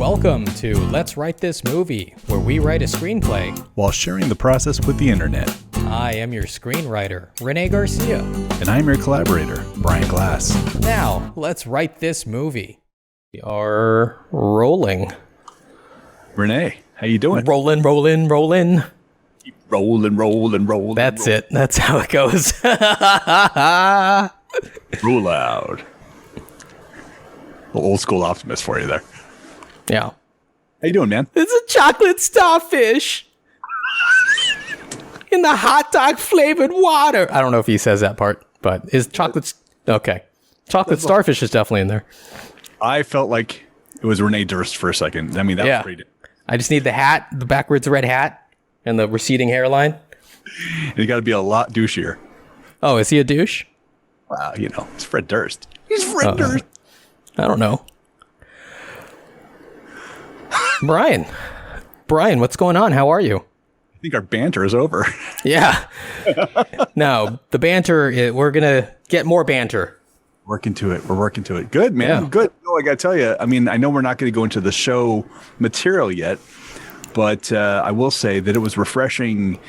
Welcome to Let's Write This Movie, where we write a screenplay while sharing the process with the internet. I am your screenwriter, René Garcia. And I'm your collaborator, Brian Glass. Now, let's write this movie. We are rolling. Renee, how you doing? Rolling. Keep rolling. That's it. That's how it goes. Roll out. Old school Optimus for you there. Yeah. How you doing, man? It's a chocolate starfish in the hot dog flavored water. I don't know if he says that part, but is chocolate... Okay. Chocolate starfish is definitely in there. I felt like it was Renee Durst for a second. I mean, that was pretty... I just need the hat, the backwards red hat, and the receding hairline. You got to be a lot douchier. Oh, is he a douche? Wow, it's Fred Durst. He's Fred Durst. I don't know. Brian, what's going on? How are you? I think our banter is over. Yeah. No, the banter, we're going to get more banter. We're working to it. Good, man. Yeah. Good. No, I got to tell you, I mean, I know we're not going to go into the show material yet, but I will say that it was refreshing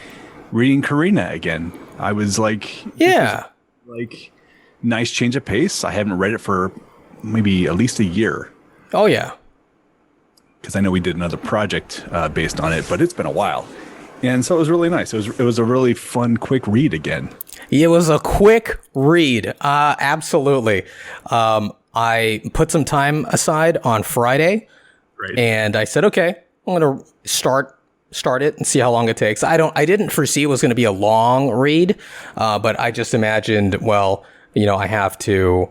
reading Carina again. I was like, yeah, nice change of pace. I haven't read it for maybe at least a year. Oh, yeah. Because I know we did another project based on it, but it's been a while. And so it was really nice. It was a really fun, quick read again. It was a quick read. Absolutely. I put some time aside on Friday, right, and I said, okay, I'm going to start it and see how long it takes. I didn't foresee it was going to be a long read, but I just imagined, well, I have to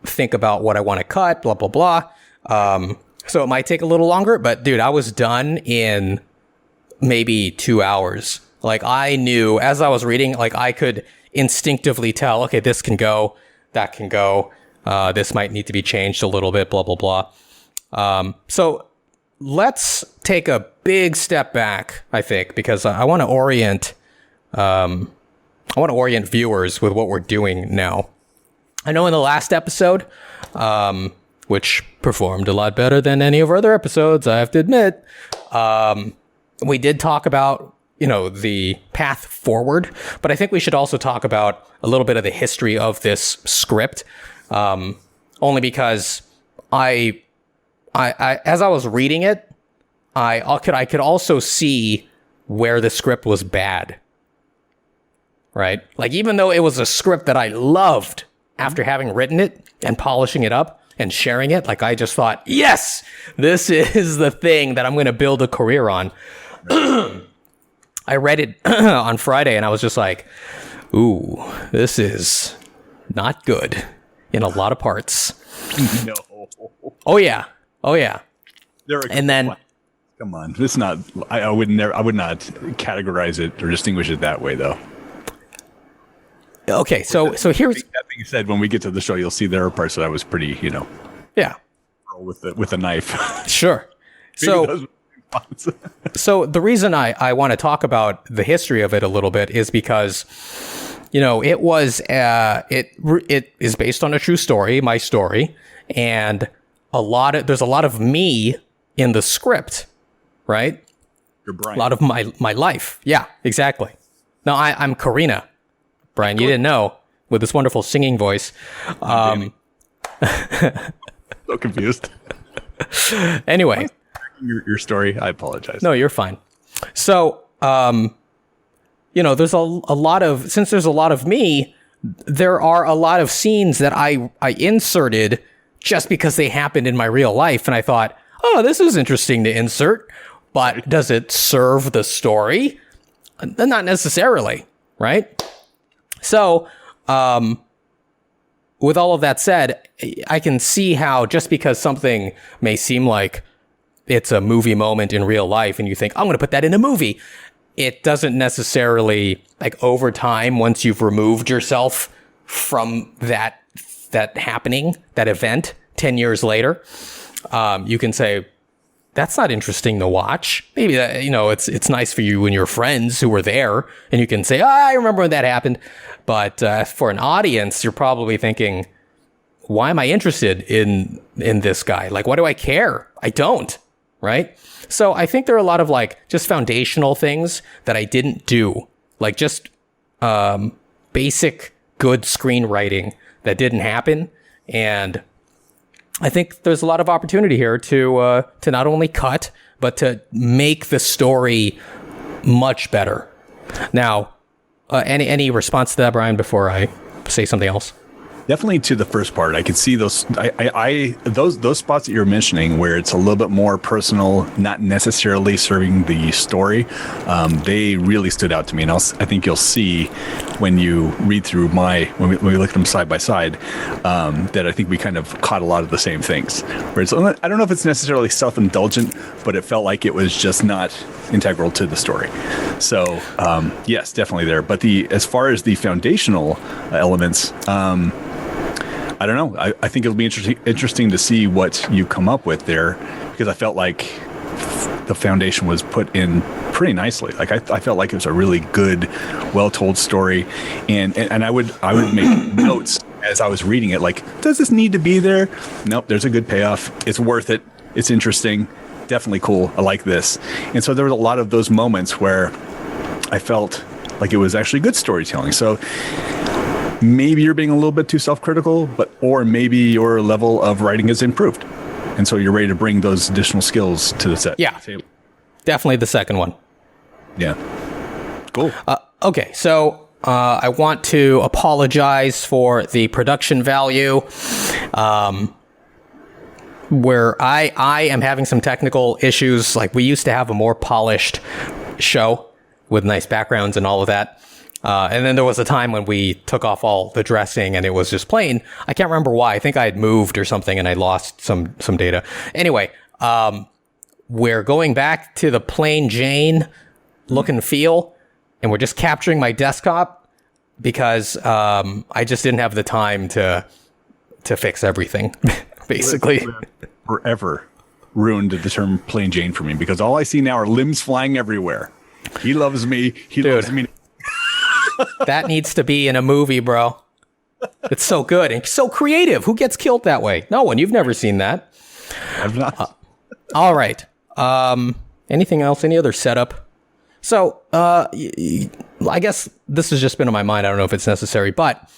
think about what I want to cut, blah, blah, blah. So it might take a little longer, but dude, I was done in maybe 2 hours. Like, I knew as I was reading, like, I could instinctively tell, okay, this can go, that can go, this might need to be changed a little bit, blah, blah, blah. So let's take a big step back, I think, because I want to orient viewers with what we're doing now. I know in the last episode, which performed a lot better than any of our other episodes, I have to admit, we did talk about, the path forward, but I think we should also talk about a little bit of the history of this script, only because I as I was reading it, I could also see where the script was bad, right? Like, even though it was a script that I loved after having written it and polishing it up and sharing it, like, I just thought, yes, this is the thing that I'm going to build a career on. I read it on Friday and I was just like, ooh, this is not good in a lot of parts. No. Oh yeah. And then, come on, this is not. I would not categorize it or distinguish it that way, though. Okay, so here's that being said. When we get to the show, you'll see there are parts that I was pretty, yeah, with a knife. Sure. So the reason I want to talk about the history of it a little bit is because, it was it is based on a true story, my story, and there's a lot of me in the script, right? You're Brian. A lot of my life. Yeah, exactly. No, I'm Carina. Brian, you didn't know, with this wonderful singing voice. So confused. Anyway. Your story, I apologize. No, you're fine. So, there's a lot of, since there's a lot of me, there are a lot of scenes that I inserted just because they happened in my real life. And I thought, oh, this is interesting to insert, but does it serve the story? Not necessarily, right? So, with all of that said, I can see how just because something may seem like it's a movie moment in real life and you think, I'm going to put that in a movie, it doesn't necessarily, like, over time, once you've removed yourself from that happening, that event 10 years later, you can say, that's not interesting to watch. Maybe that, it's nice for you and your friends who were there, and you can say, I remember when that happened. But for an audience, you're probably thinking, why am I interested in this guy? Like, why do I care? I don't. right? So I think there are a lot of like just foundational things that I didn't do, like just basic good screenwriting that didn't happen. And I think there's a lot of opportunity here to not only cut, but to make the story much better. Now, any response to that, Brian, before I say something else? Definitely to the first part. I could see those. Those spots that you're mentioning, where it's a little bit more personal, not necessarily serving the story. They really stood out to me, and I think you'll see when you read through when we look at them side by side, that I think we kind of caught a lot of the same things. Whereas I don't know if it's necessarily self-indulgent, but it felt like it was just not integral to the story. So yes, definitely there. But as far as the foundational elements. I don't know. I think it'll be interesting to see what you come up with there, because I felt like the foundation was put in pretty nicely. Like I felt like it was a really good, well-told story, and I would make notes as I was reading it. Like, does this need to be there? Nope. There's a good payoff. It's worth it. It's interesting. Definitely cool. I like this. And so there was a lot of those moments where I felt like it was actually good storytelling. So maybe you're being a little bit too self-critical, or maybe your level of writing has improved, and so you're ready to bring those additional skills to the set. Yeah, definitely the second one. Yeah, cool. Okay, so I want to apologize for the production value, where I am having some technical issues. Like, we used to have a more polished show with nice backgrounds and all of that. And then there was a time when we took off all the dressing and it was just plain. I can't remember why. I think I had moved or something and I lost some data. Anyway, we're going back to the plain Jane look and feel, and we're just capturing my desktop because I just didn't have the time to fix everything, basically. Forever ruined the term plain Jane for me, because all I see now are limbs flying everywhere. He loves me. He loves me. That needs to be in a movie, bro. It's so good and so creative. Who gets killed that way? No one. You've never seen that. I've not. All right. Anything else? Any other setup? So, I guess this has just been on my mind. I don't know if it's necessary, but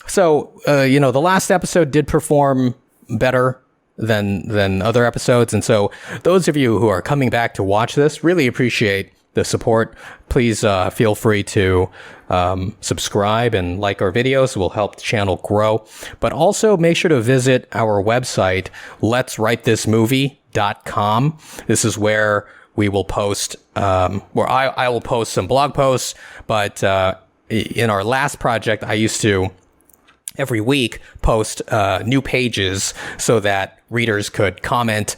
so, the last episode did perform better than other episodes. And so those of you who are coming back to watch this, really appreciate the support. Please feel free to subscribe and like our videos. It will help the channel grow. But also make sure to visit our website, letswritethismovie.com. This is where we will post, where I will post some blog posts. But in our last project, I used to every week post new pages so that readers could comment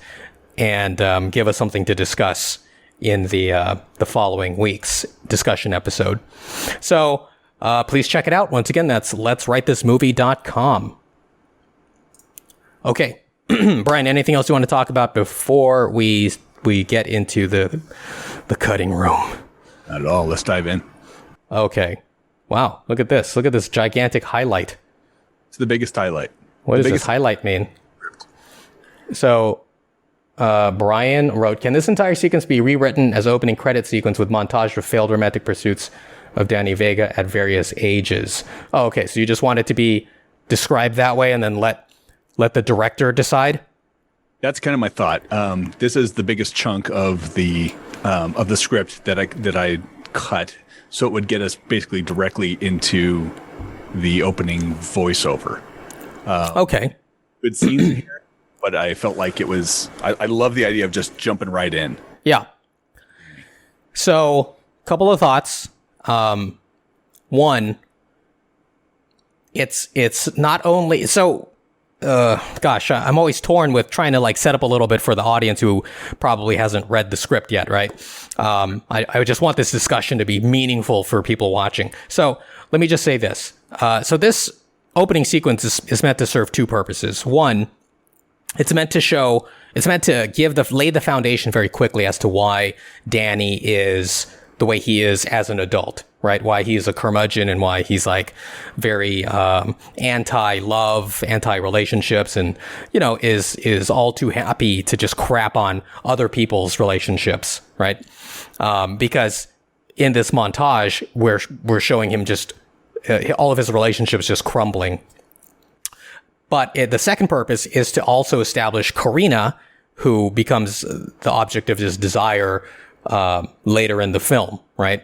and give us something to discuss in the following week's discussion episode. So please check it out. Once again, that's letswritethismovie.com. Okay. Brian, anything else you want to talk about before we get into the cutting room? Not at all. Let's dive in. Okay. Wow. Look at this. Look at this gigantic highlight. It's the biggest highlight. What does this highlight mean? So Brian wrote, can this entire sequence be rewritten as opening credit sequence with montage of failed romantic pursuits of Danny Vega at various ages? Oh, okay. So you just want it to be described that way and then let the director decide? That's kind of my thought. This is the biggest chunk of the script that I cut, so it would get us basically directly into the opening voiceover. Okay. Good scenes in here, but I felt like it was. I love the idea of just jumping right in. Yeah. So, couple of thoughts. One, it's not only so. I'm always torn with trying to like set up a little bit for the audience who probably hasn't read the script yet, right? I just want this discussion to be meaningful for people watching. So let me just say this. So this opening sequence is meant to serve two purposes. One, it's meant to lay the foundation very quickly as to why Danny is the way he is as an adult, right? Why he's a curmudgeon and why he's like very anti-love, anti-relationships, and is all too happy to just crap on other people's relationships, right? Because in this montage, we're showing him just all of his relationships just crumbling. But the second purpose is to also establish Carina, who becomes the object of his desire later in the film, right?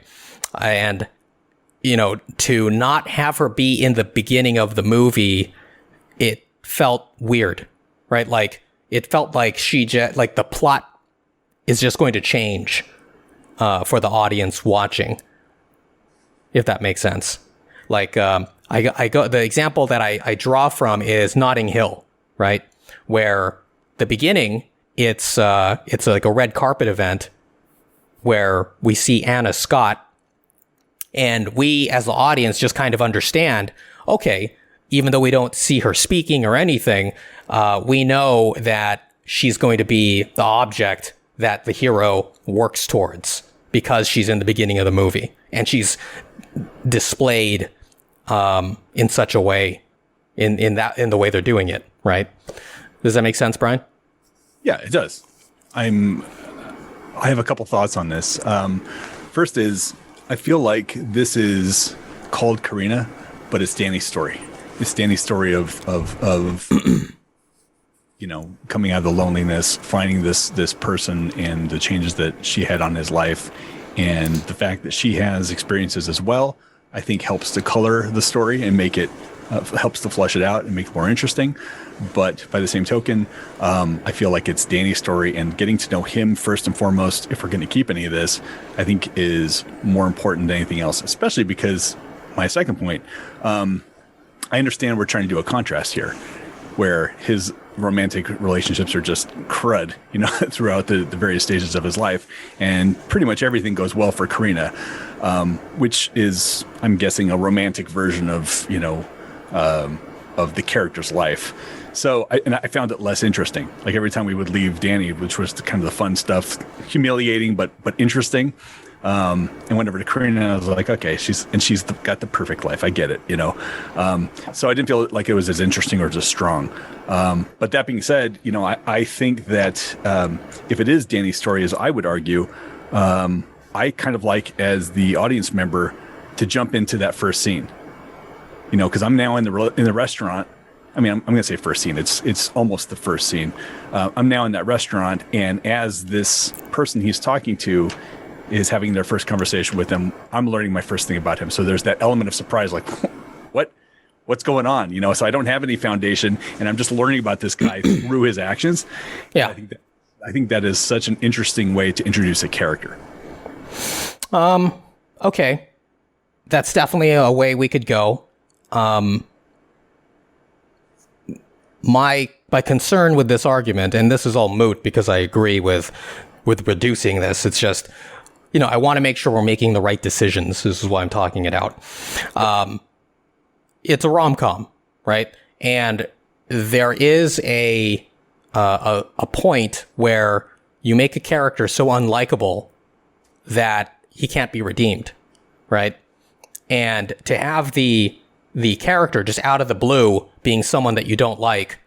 And, to not have her be in the beginning of the movie, it felt weird, right? Like, it felt like like the plot is just going to change for the audience watching, if that makes sense. Like, the example that I draw from is Notting Hill, right? Where the beginning, it's like a red carpet event where we see Anna Scott, and we as the audience just kind of understand, okay, even though we don't see her speaking or anything, we know that she's going to be the object that the hero works towards because she's in the beginning of the movie and she's displayed in such a way in the way they're doing it, right? Does that make sense, Brian? Yeah, it does. I have a couple thoughts on this. First is, I feel like this is called Carina, but it's Danny's story. It's Danny's story of coming out of the loneliness, finding this person, and the changes that she had on his life, and the fact that she has experiences as well, I think helps to color the story and make it helps to flesh it out and make it more interesting. But by the same token, I feel like it's Danny's story, and getting to know him first and foremost, if we're going to keep any of this, I think is more important than anything else, especially because my second point, I understand we're trying to do a contrast here where his romantic relationships are just crud, throughout the various stages of his life. And pretty much everything goes well for Carina, which is, I'm guessing, a romantic version of the character's life. So I found it less interesting. Like every time we would leave Danny, which was kind of the fun stuff, humiliating, but interesting. And went over to Carina, I was like, okay, she's got the perfect life. I get it, So I didn't feel like it was as interesting or as strong. But that being said, I think that if it is Danny's story, as I would argue, I kind of like, as the audience member, to jump into that first scene. Because I'm now in the restaurant. I mean, I'm going to say first scene. It's almost the first scene. I'm now in that restaurant, and as this person he's talking to is having their first conversation with him, I'm learning my first thing about him. So there's that element of surprise, like, what's going on? So I don't have any foundation, and I'm just learning about this guy through his actions. Yeah, I think that is such an interesting way to introduce a character. Okay, that's definitely a way we could go. My concern with this argument, and this is all moot because I agree with reducing this. It's just, I want to make sure we're making the right decisions. This is why I'm talking it out. It's a rom-com, right? And there is a point where you make a character so unlikable that he can't be redeemed, right? And to have the character just out of the blue being someone that you don't like,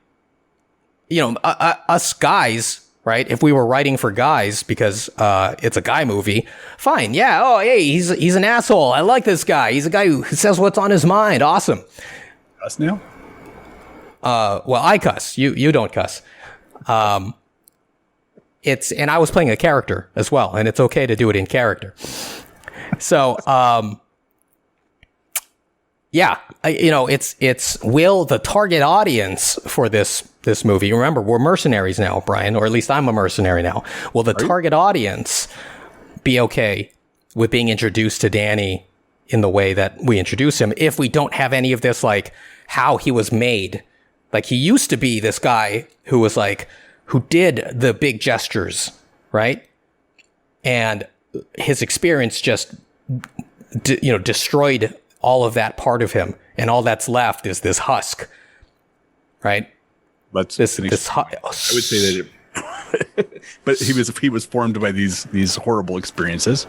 us guys, right? If we were writing for guys because it's a guy movie, fine. Yeah. Oh, hey, he's an asshole. I like this guy. He's a guy who says what's on his mind. Awesome. Cuss now? Well, I cuss. You don't cuss. And I was playing a character as well, and it's okay to do it in character. So, yeah, it's will the target audience for this movie, remember, we're mercenaries now, Brian, or at least I'm a mercenary now. Will the target audience be okay with being introduced to Danny in the way that we introduce him if we don't have any of this, like, how he was made? Like, he used to be this guy who was like, who did the big gestures, right? And his experience just, destroyed all of that part of him, and all that's left is this husk, right? But this I would say that, but he was formed by these horrible experiences.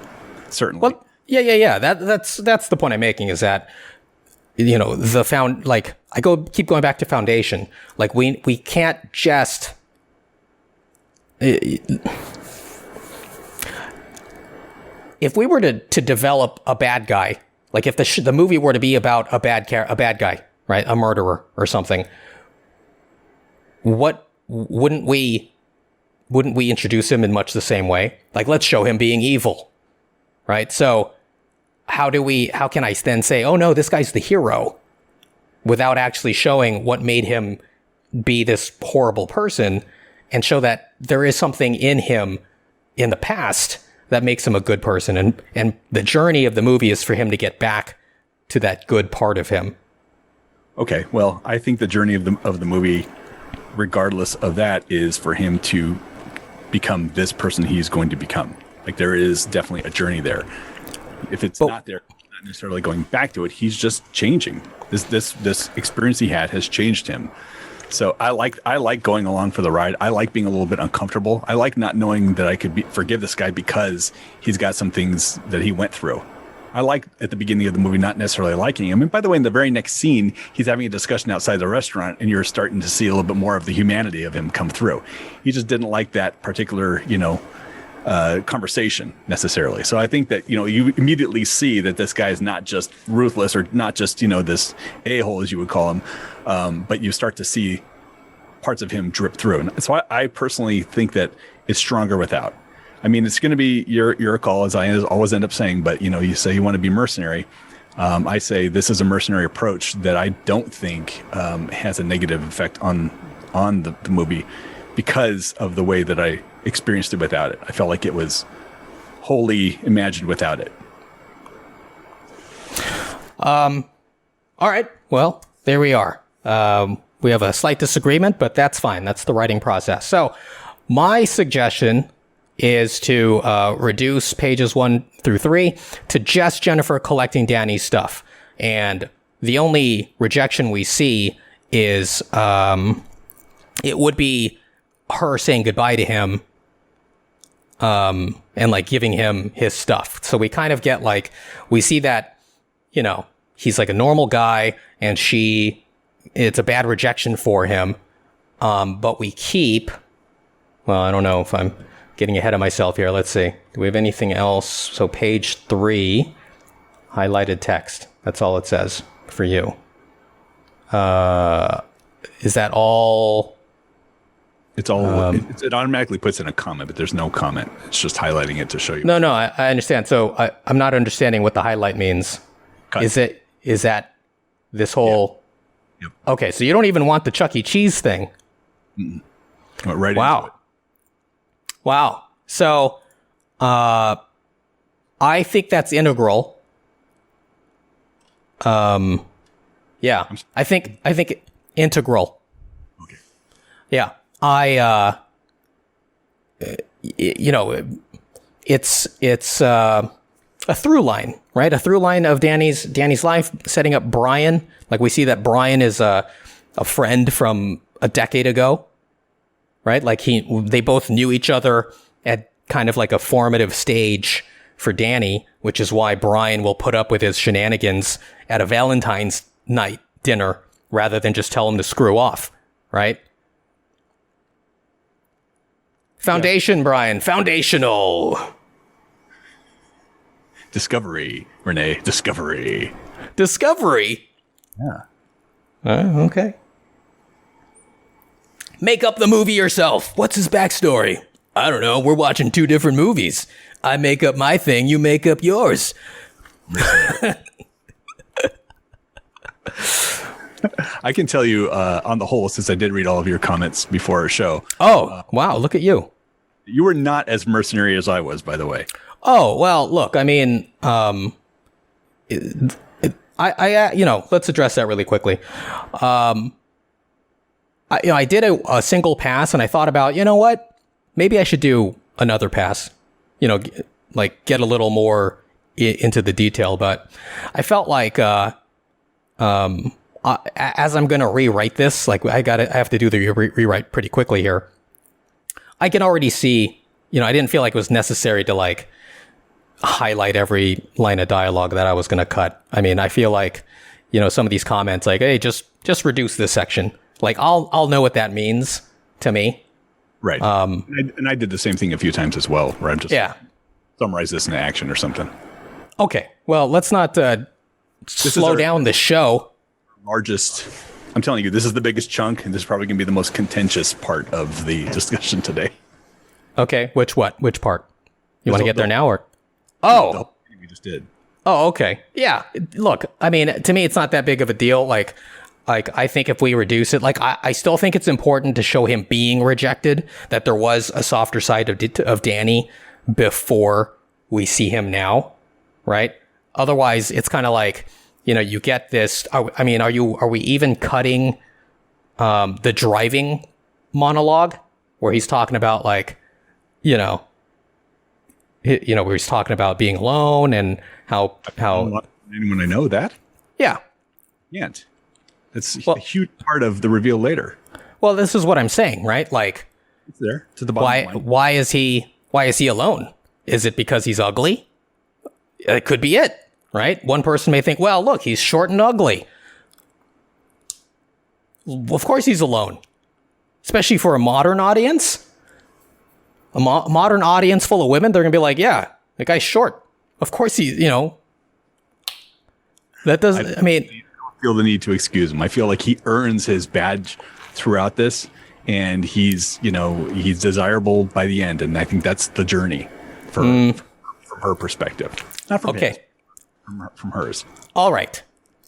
certainly. Well, yeah. That's the point I'm making, is that, you know, keep going back to foundation. Like we can't just, if we were to develop a bad guy, like if the movie were to be about a bad guy, right, a murderer or something, wouldn't we introduce him in much the same way? Like, let's show him being evil, right? So how can I then say, oh no, this guy's the hero, without actually showing what made him be this horrible person, and show that there is something in him in the past that makes him a good person, and the journey of the movie is for him to get back to that good part of him. Okay, well, I think the journey of the movie, regardless of that, is for him to become this person he's going to become. Like, there is definitely a journey there. If it's not there, not necessarily going back to it, he's just changing. This experience he had has changed him. So I like going along for the ride. I like being a little bit uncomfortable. I like not knowing that I could forgive this guy because he's got some things that he went through. I like at the beginning of the movie not necessarily liking him. And by the way, in the very next scene, he's having a discussion outside the restaurant, and you're starting to see a little bit more of the humanity of him come through. He just didn't like that particular, conversation necessarily. So I think that, you immediately see that this guy is not just ruthless, or not just, this a-hole, as you would call him, but you start to see parts of him drip through. And so I personally think that it's stronger without. I mean, it's going to be your call, as I always end up saying, but you say you want to be mercenary. I say this is a mercenary approach that I don't think has a negative effect on the movie, because of the way that I experienced it without it. I felt like it was wholly imagined without it. All right. Well, there we are. We have a slight disagreement, but that's fine. That's the writing process. So my suggestion is to reduce pages 1 through 3 to just Jennifer collecting Danny's stuff. And the only rejection we see is it would be her saying goodbye to him and like giving him his stuff. So we kind of get like, we see that, he's like a normal guy, and it's a bad rejection for him. But we keep, well, I don't know if I'm getting ahead of myself here. Let's see. Do we have anything else? So page 3, highlighted text. That's all it says for you. Is that all? It's all, it automatically puts in a comment, but there's no comment. It's just highlighting it to show you. No, I understand. So I'm not understanding what the highlight means. Cut. Is that this whole... Yep. Okay, so you don't even want the Chuck E. Cheese thing. Mm-mm. Went right wow. into it. Wow. So I think that's integral. Yeah. I think integral. Okay. Yeah. It's a through line, right? A through line of Danny's life, setting up Brian. Like, we see that Brian is a friend from a decade ago, right? Like they both knew each other at kind of like a formative stage for Danny, which is why Brian will put up with his shenanigans at a Valentine's night dinner rather than just tell him to screw off, right? Foundation, yeah. Brian, foundational. Discovery, Renee, discovery. Discovery? Yeah. Okay. Make up the movie yourself. What's his backstory? I don't know. We're watching 2 different movies. I make up my thing, you make up yours. I can tell you on the whole, since I did read all of your comments before our show. Oh, wow. Look at you. You were not as mercenary as I was, by the way. Oh, well, look, I mean, let's address that really quickly. I did a single pass, and I thought about, you know what? Maybe I should do another pass, get a little more into the detail. But I felt like, as I'm going to rewrite this, like I have to do the rewrite pretty quickly here. I can already see, I didn't feel like it was necessary to highlight every line of dialogue that I was going to cut. I mean, I feel like, some of these comments like, hey, just reduce this section. Like I'll know what that means to me. Right. And I did the same thing a few times as well, where I'm just summarize this in action or something. Okay. Well, let's not slow down the show. I'm telling you, this is the biggest chunk, and this is probably going to be the most contentious part of the discussion today. Okay. Which part? You want to get there now or? Oh. The whole thing we just did. Oh, okay. Yeah. Look, I mean, to me, it's not that big of a deal. Like I think if we reduce it, like I still think it's important to show him being rejected, that there was a softer side of Danny before we see him now, right? Otherwise, it's kind of like, you get this. I mean, are we even cutting the driving monologue where he's talking about like, where he's talking about being alone and how anyone I know that? Yeah. Can't. It's a huge part of the reveal later. Well, this is what I'm saying, right? Like, it's there to the bottom line. Why is he alone? Is it because he's ugly? It could be it, right? One person may think, well, look, he's short and ugly. Of course he's alone, especially for a modern audience. A modern audience full of women, they're going to be like, yeah, the guy's short. Of course that doesn't, I mean... Feel the need to excuse him. I feel like he earns his badge throughout this, and he's desirable by the end, and I think that's the journey from her perspective, not from his, from hers. All right,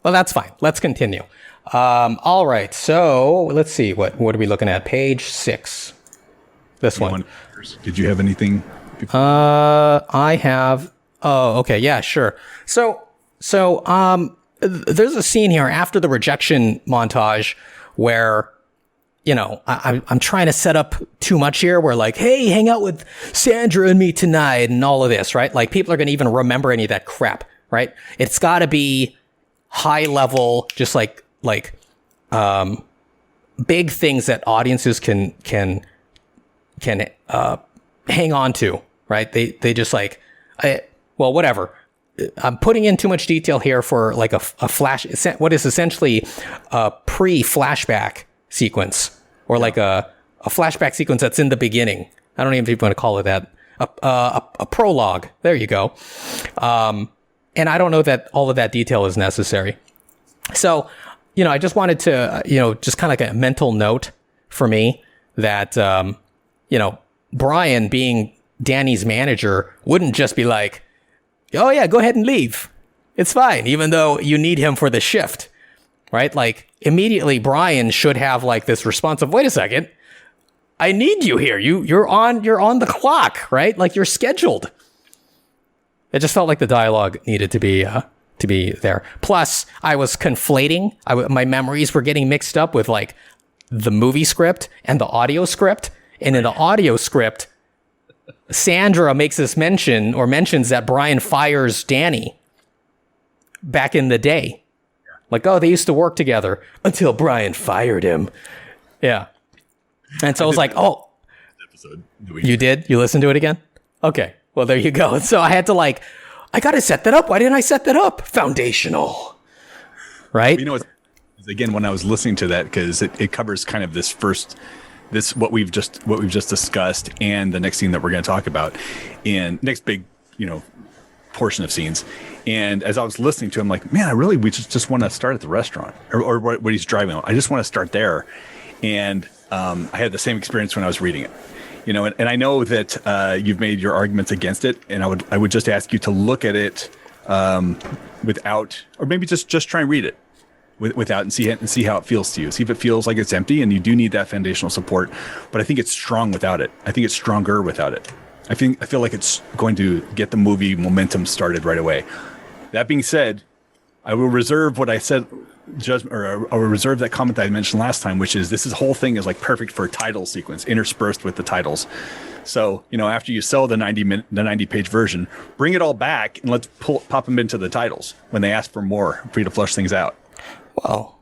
well, that's fine. Let's continue. All right, so let's see, what are we looking at? Page 6. This one. Did you have anything? I have. Oh, okay, yeah, sure. So there's a scene here after the rejection montage where, I'm trying to set up too much here. We're like, hey, hang out with Sandra and me tonight and all of this, right? Like people are going to even remember any of that crap, right? It's got to be high level, just like big things that audiences can hang on to, right? They just like, whatever. I'm putting in too much detail here for like a flash, what is essentially a pre-flashback sequence, or like a flashback sequence that's in the beginning. I don't even know if you want to call it that. A prologue. There you go. And I don't know that all of that detail is necessary. So, I just wanted to, just kind of like a mental note for me that, Brian being Danny's manager wouldn't just be like, oh yeah, go ahead and leave. It's fine, even though you need him for the shift, right? Like immediately Brian should have like this response of, wait a second, I need you here. You're on the clock, right? Like you're scheduled. It just felt like the dialogue needed to be there. Plus I was conflating. My memories were getting mixed up with like the movie script and the audio script. And in the audio script, Sandra mentions that Brian fires Danny back in the day. Like, oh, they used to work together until Brian fired him. Yeah. And so I was like, oh, episode. You did? You listened to it again? Okay. Well, there you go. So I had to I got to set that up. Why didn't I set that up? Foundational. Right? Again, when I was listening to that, because it covers kind of this what we've just discussed, and the next scene that we're going to talk about, and next big portion of scenes. And as I was listening to him, like, man, we just want to start at the restaurant or what he's driving on. I just want to start there. And I had the same experience when I was reading it, and I know that you've made your arguments against it, and I would just ask you to look at it without, or maybe just try and read it without and see how it feels to you. See if it feels like it's empty, and you do need that foundational support. But I think it's strong without it. I think it's stronger without it. I feel like it's going to get the movie momentum started right away. That being said, I will reserve what I said, I will reserve that comment that I mentioned last time, which is this whole thing is like perfect for a title sequence interspersed with the titles. So, after you sell the 90-page version, bring it all back and let's pop them into the titles when they ask for more for you to flush things out. Well,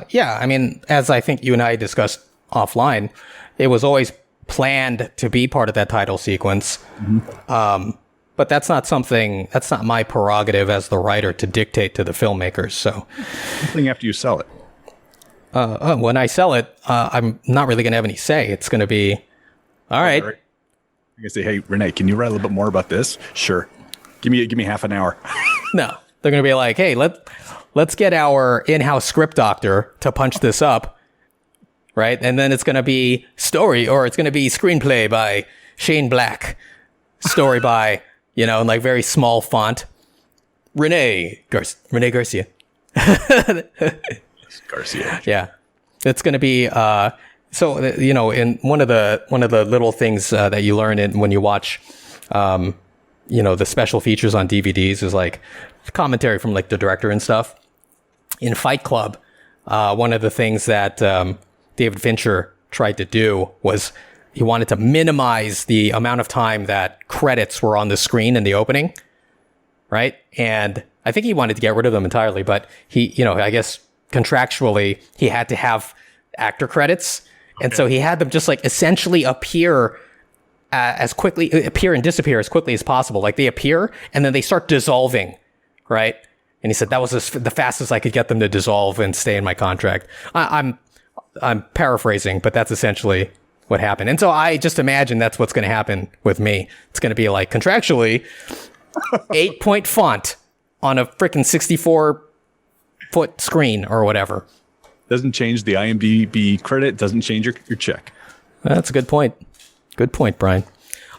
yeah, I mean, as I think you and I discussed offline, it was always planned to be part of that title sequence. Mm-hmm. but that's not my prerogative as the writer to dictate to the filmmakers. So, something after you sell it. When I sell it, I'm not really going to have any say. It's going to be, all right. You're going to say, hey, Renee, can you write a little bit more about this? Sure. Give me half an hour. No, they're going to be like, hey, let's get our in-house script doctor to punch this up. Right. And then it's going to be story, or it's going to be screenplay by Shane Black, story by, in like very small font, René Garcia. Garcia. Yeah. It's going to be, in one of the little things that you learn when you watch, the special features on DVDs is like commentary from like the director and stuff. In Fight Club, one of the things that David Fincher tried to do was he wanted to minimize the amount of time that credits were on the screen in the opening, right? And I think he wanted to get rid of them entirely, but he, I guess contractually he had to have actor credits. Okay. And so he had them just like essentially appear and disappear as quickly as possible. Like they appear and then they start dissolving, right? And he said that was the fastest I could get them to dissolve and stay in my contract. I'm paraphrasing, but that's essentially what happened. And so I just imagine that's what's going to happen with me. It's going to be like contractually 8-point font on a freaking 64-foot screen or whatever. Doesn't change the IMDb credit. Doesn't change your check. That's a good point. Good point, Brian.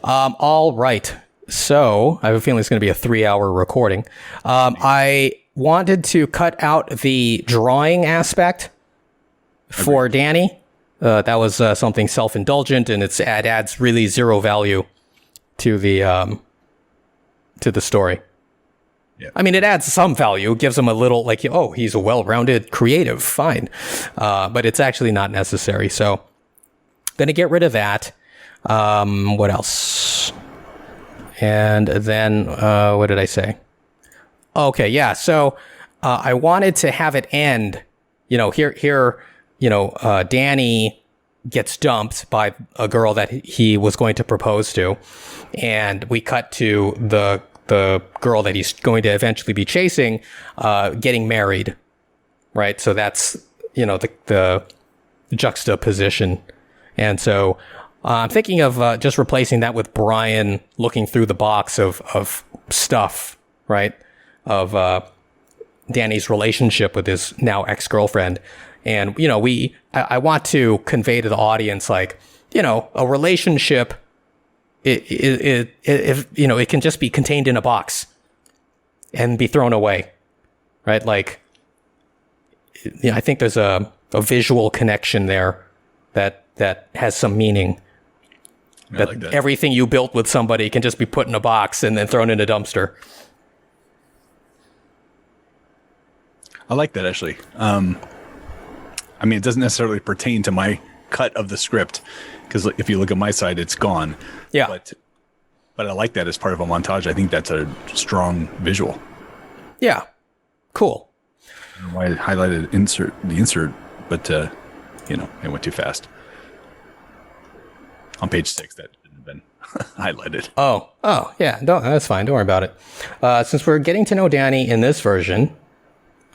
All right. So I have a feeling it's going to be a 3-hour recording. I wanted to cut out the drawing aspect for Danny. That was something self-indulgent, and it adds really zero value to the story. Yeah. I mean, it adds some value. It gives him a little like, oh, he's a well-rounded creative, fine. But it's actually not necessary. So going to get rid of that. What else? And then what did I say? Okay, yeah. So I wanted to have it end, here, Danny gets dumped by a girl that he was going to propose to. And we cut to the girl that he's going to eventually be chasing, getting married. Right. So that's, the juxtaposition. And so I'm thinking of just replacing that with Brian looking through the box of stuff, right? Of Danny's relationship with his now ex-girlfriend. And, I want to convey to the audience, like, a relationship, it can just be contained in a box and be thrown away, right? Like, I think there's a visual connection there that has some meaning. That, like that everything you built with somebody can just be put in a box and then thrown in a dumpster. I like that, actually. It doesn't necessarily pertain to my cut of the script, because if you look at my side, it's gone. Yeah. But I like that as part of a montage. I think that's a strong visual. Yeah. Cool. I don't know why I highlighted the insert, but, it went too fast. On page 6, that shouldn't have been highlighted. Oh, yeah. That's fine. Don't worry about it. Since we're getting to know Danny in this version,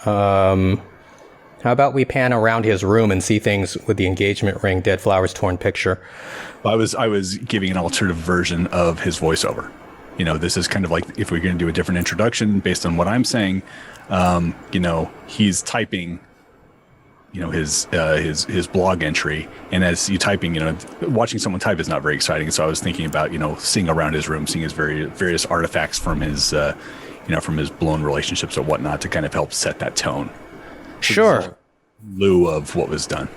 how about we pan around his room and see things with the engagement ring, dead flowers, torn picture? I was giving an alternative version of his voiceover. This is kind of like if we're going to do a different introduction based on what I'm saying. He's typing, his blog entry, and as you typing, watching someone type is not very exciting. So I was thinking about, seeing around his room, seeing his various artifacts from his, from his blown relationships or whatnot to kind of help set that tone. Sure. In lieu of what was done.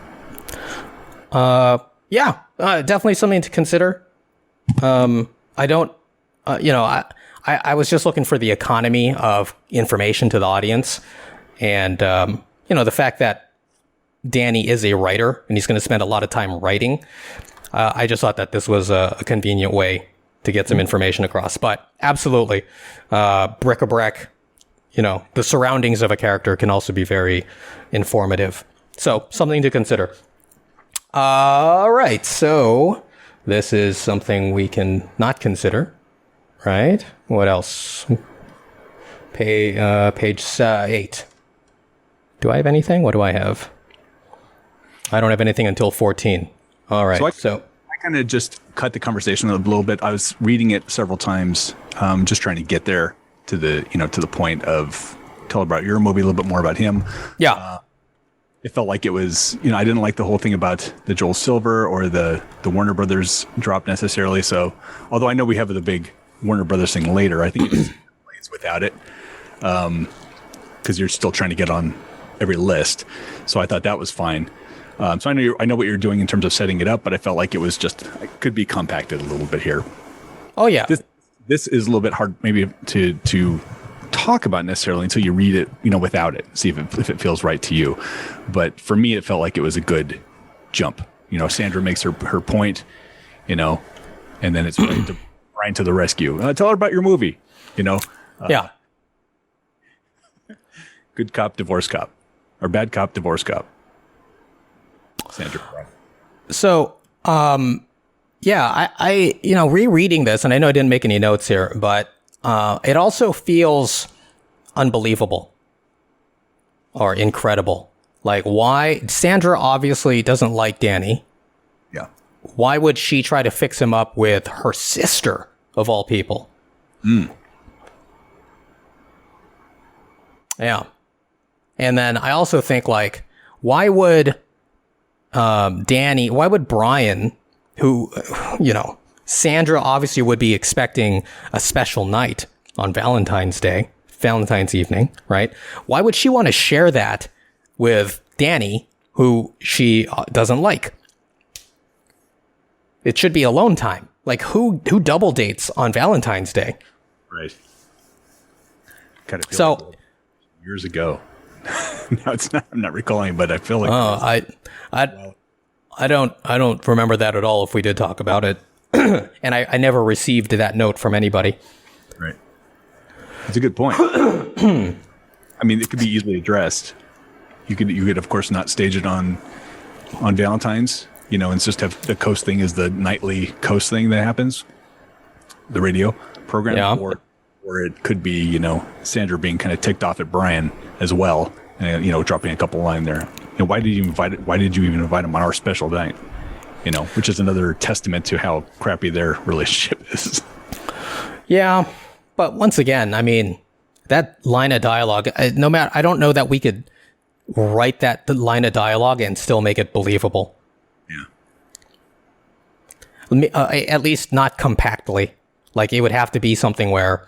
Yeah, definitely something to consider. I don't, I was just looking for the economy of information to the audience. And, the fact that Danny is a writer and he's going to spend a lot of time writing. I just thought that this was a convenient way to get some information across. But absolutely, bric-a-brac, the surroundings of a character can also be very informative. So something to consider. All right. So this is something we can not consider. right? What else? Page 8. Do I have anything? What do I have? I don't have anything until 14. All right. So I kind of just cut the conversation a little bit. I was reading it several times, just trying to get there to the point of tell about your movie, a little bit more about him. Yeah. It felt like it was, I didn't like the whole thing about the Joel Silver or the Warner Brothers drop necessarily. So, although I know we have the big Warner Brothers thing later, I think it just plays without it, because you're still trying to get on every list. So I thought that was fine. So I know what you're doing in terms of setting it up, but I felt like it could be compacted a little bit here. Oh yeah. This is a little bit hard maybe to talk about necessarily until you read it, without it, see if it feels right to you. But for me, it felt like it was a good jump. Sandra makes her point, and then it's Brian to the rescue. Tell her about your movie, Yeah. Good cop, divorce cop, or bad cop, divorce cop. Sandra. So, yeah, I rereading this, and I know I didn't make any notes here, but it also feels unbelievable or incredible. Like, why? Sandra obviously doesn't like Danny. Yeah. Why would she try to fix him up with her sister, of all people? Yeah. And then I also think, like, why would Brian, who, Sandra obviously would be expecting a special night on Valentine's evening, right? Why would she want to share that with Danny, who she doesn't like? It should be alone time. Like, who double dates on Valentine's Day? Right. Kind of feel so like years ago. No, it's not. I'm not recalling, but I feel like. I don't remember that at all. If we did talk about it, and I never received that note from anybody. Right. That's a good point. I mean, it could be easily addressed. You could of course not stage it on Valentine's, and just have the Coast thing as the nightly Coast thing that happens, the radio program, yeah. or it could be, Sandra being kind of ticked off at Brian as well, and dropping a couple line there. Why did you even invite him on our special night? Which is another testament to how crappy their relationship is. Yeah, but once again, I mean, that line of dialogue. I don't know that we could write the line of dialogue and still make it believable. Yeah. At least not compactly. Like, it would have to be something where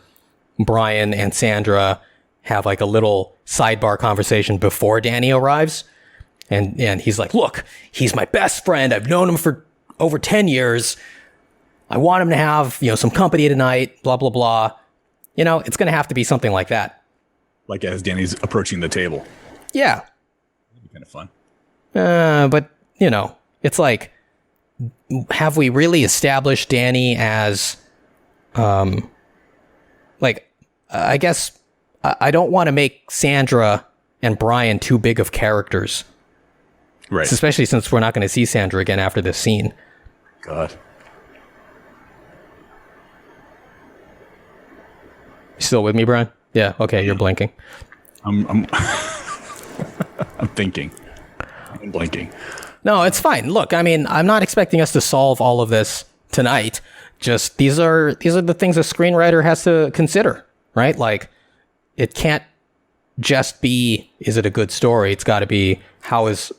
Brian and Sandra have like a little sidebar conversation before Danny arrives. And he's like, look, he's my best friend. I've known him for over 10 years. I want him to have, some company tonight, blah, blah, blah. It's going to have to be something like that. Like as Danny's approaching the table. Yeah. That'd be kind of fun. But, it's like, have we really established Danny as, I guess I don't want to make Sandra and Brian too big of characters. Right. Especially since we're not going to see Sandra again after this scene. God. You still with me, Brian? Yeah. Okay. You're blinking. I'm I'm thinking. I'm blinking. No, it's fine. Look, I mean, I'm not expecting us to solve all of this tonight. Just these are the things a screenwriter has to consider, right? Like, it can't just be, is it a good story? It's got to be, how is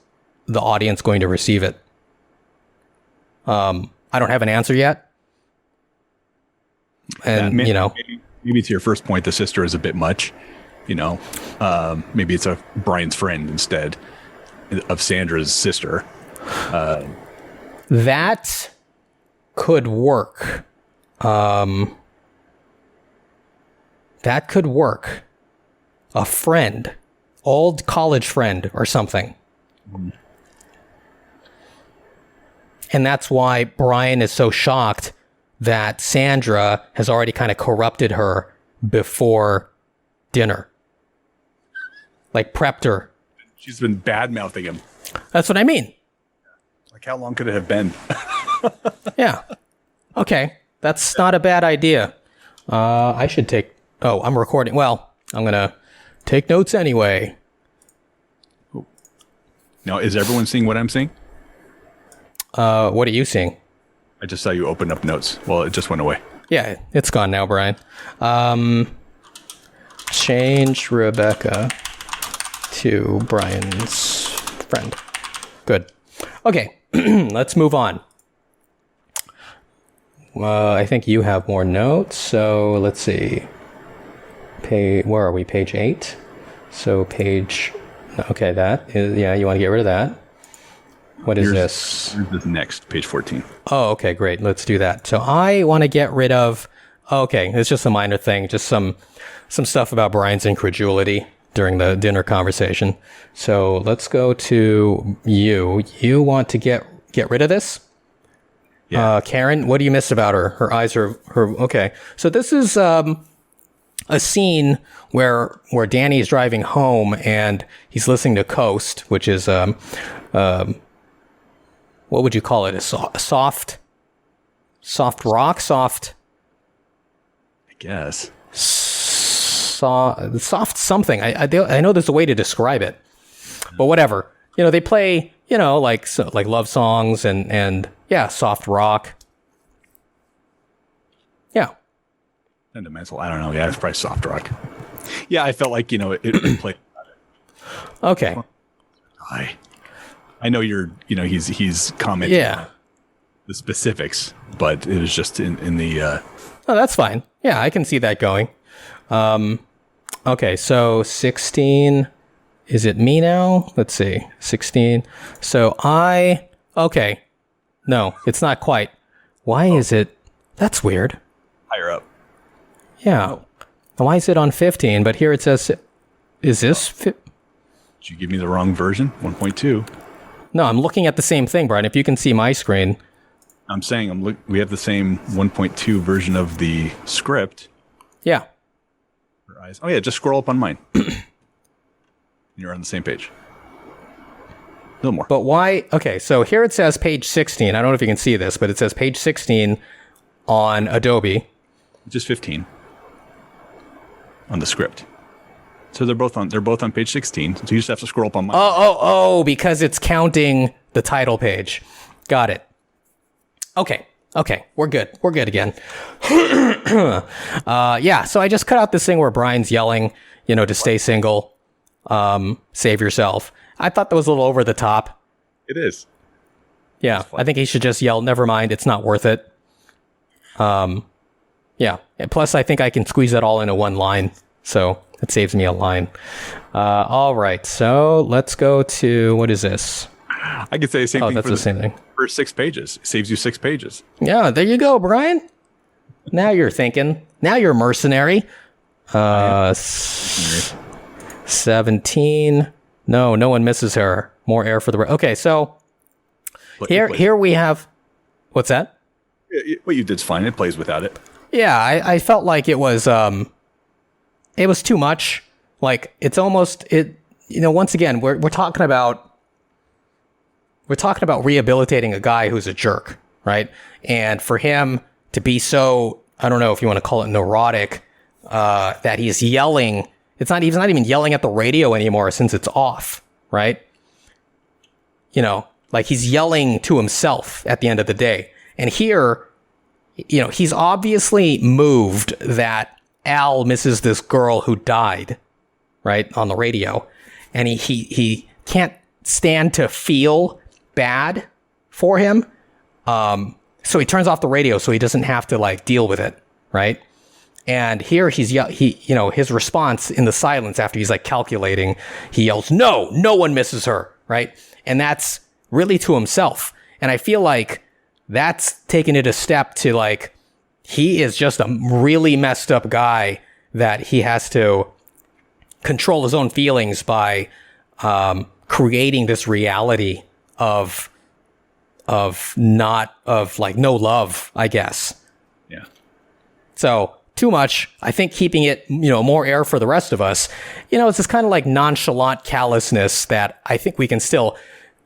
the audience going to receive it? I don't have an answer yet. And, maybe to your first point, the sister is a bit much, maybe it's Brian's friend instead of Sandra's sister. That could work. That could work. A friend, old college friend or something. And that's why Brian is so shocked that Sandra has already kind of corrupted her before dinner. Like, prepped her. She's been bad-mouthing him. That's what I mean. Like, how long could it have been? Yeah. Okay. That's not a bad idea. I should take... Oh, I'm recording. Well, I'm going to take notes anyway. Now, is everyone seeing what I'm seeing? What are you seeing? I just saw you open up notes. Well, it just went away. Yeah, it's gone now, Brian. Change Rebecca to Brian's friend. Good. Okay, let's move on. I think you have more notes, so let's see. Where are we? Page 8? So page... Okay, that is... Yeah, you want to get rid of that. What is this? Here's this next, page 14. Oh, okay, great. Let's do that. So I want to get rid of... Okay, it's just a minor thing. Just some stuff about Brian's incredulity during the dinner conversation. So let's go to you. You want to get rid of this? Yeah. Karen, what do you miss about her? Her eyes are... Okay. So this is a scene where Danny is driving home and he's listening to Coast, which is... what would you call it? A soft rock? Soft... I guess. Soft something. I know there's a way to describe it, but whatever. They play, like love songs and yeah, soft rock. Yeah. Sentimental. I don't know. Yeah, it's probably soft rock. Yeah, I felt like, it played. Okay. I know he's commenting on the specifics, but it was just in the... Oh, that's fine. Yeah, I can see that going. Okay, so 16, is it me now? Let's see, 16. So okay. No, it's not quite. Why is it? That's weird. Higher up. Yeah. Why is it on 15? But here it says, is this... Did you give me the wrong version? 1.2. No, I'm looking at the same thing, Brian. If you can see my screen. I'm saying we have the same 1.2 version of the script. Yeah. Oh, yeah, just scroll up on mine. You're on the same page. A little more. But why? Okay, so here it says page 16. I don't know if you can see this, but it says page 16 on Adobe. Just 15 on the script. So they're both on page 16. So you just have to scroll up on mine. Oh, because it's counting the title page. Got it. Okay, we're good. We're good again. Yeah, so I just cut out this thing where Brian's yelling, to stay single, save yourself. I thought that was a little over the top. It is. Yeah, I think he should just yell, never mind, it's not worth it. Yeah, and plus I think I can squeeze it all into one line, so it saves me a line. All right, so let's go to, what is this? I could say the same thing. That's the same thing. First 6 pages. It saves you 6 pages. Yeah, there you go, Brian. Now you're thinking. Now you're mercenary. 17. No one misses her. More air for the... Okay, so here we have... What's that? What you did's fine. It plays without it. Yeah, I felt like it was too much. Like, it's almost... once again, we're talking about rehabilitating a guy who's a jerk, right? And for him to be so, I don't know if you want to call it neurotic, that he's yelling. He's not even yelling at the radio anymore since it's off, right? Like he's yelling to himself at the end of the day. And here, he's obviously moved that Al misses this girl who died, right, on the radio. And he can't stand to feel bad for him, so he turns off the radio so he doesn't have to deal with it, right? And here his response in the silence after he's calculating, he yells, no one misses her, right? And that's really to himself. And I feel like that's taking it a step to he is just a really messed up guy that he has to control his own feelings by creating this reality of no love, I guess. Yeah. So too much. I think keeping it, more air for the rest of us, it's this kind of nonchalant callousness that I think we can still,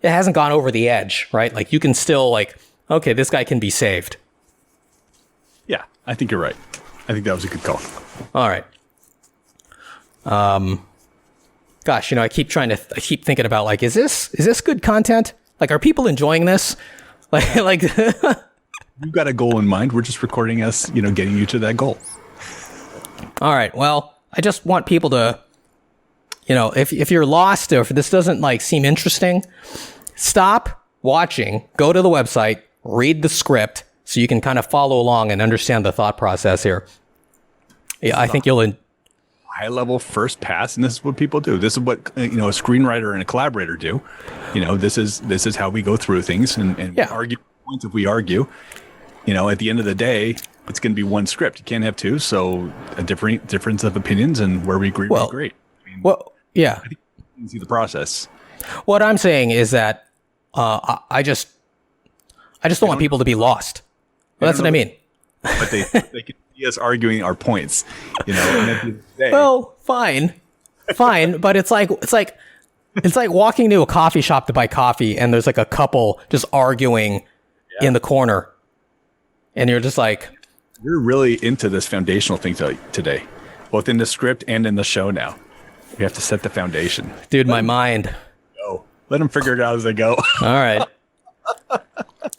it hasn't gone over the edge, right? You can still okay, this guy can be saved. Yeah, I think you're right. I think that was a good call. All right. Gosh, I keep thinking about like, is this good content? Like, are people enjoying this? Like You've got a goal in mind. We're just recording us, getting you to that goal. All right. Well, I just want people to, if you're lost or if this doesn't like seem interesting, stop watching, go to the website, read the script so you can kind of follow along and understand the thought process here. Yeah, I think you'll high level first pass, and this is what people do. This is what a screenwriter and a collaborator do. This is how we go through things and argue points. If we argue, at the end of the day, it's going to be one script. You can't have two. So a difference of opinions, and where we agree, we agree. Yeah. I think you can see the process. What I'm saying is that I just don't want people to be lost. Well, that's what I mean. But they can see us arguing our points, and at the end of the day, well, fine, but it's like walking to a coffee shop to buy coffee, and there's like a couple just arguing in the corner, and you're just like, we're really into this foundational thing today, both in the script and in the show. Now we have to set the foundation, dude. My mind. Go. Let them figure it out as they go. All right.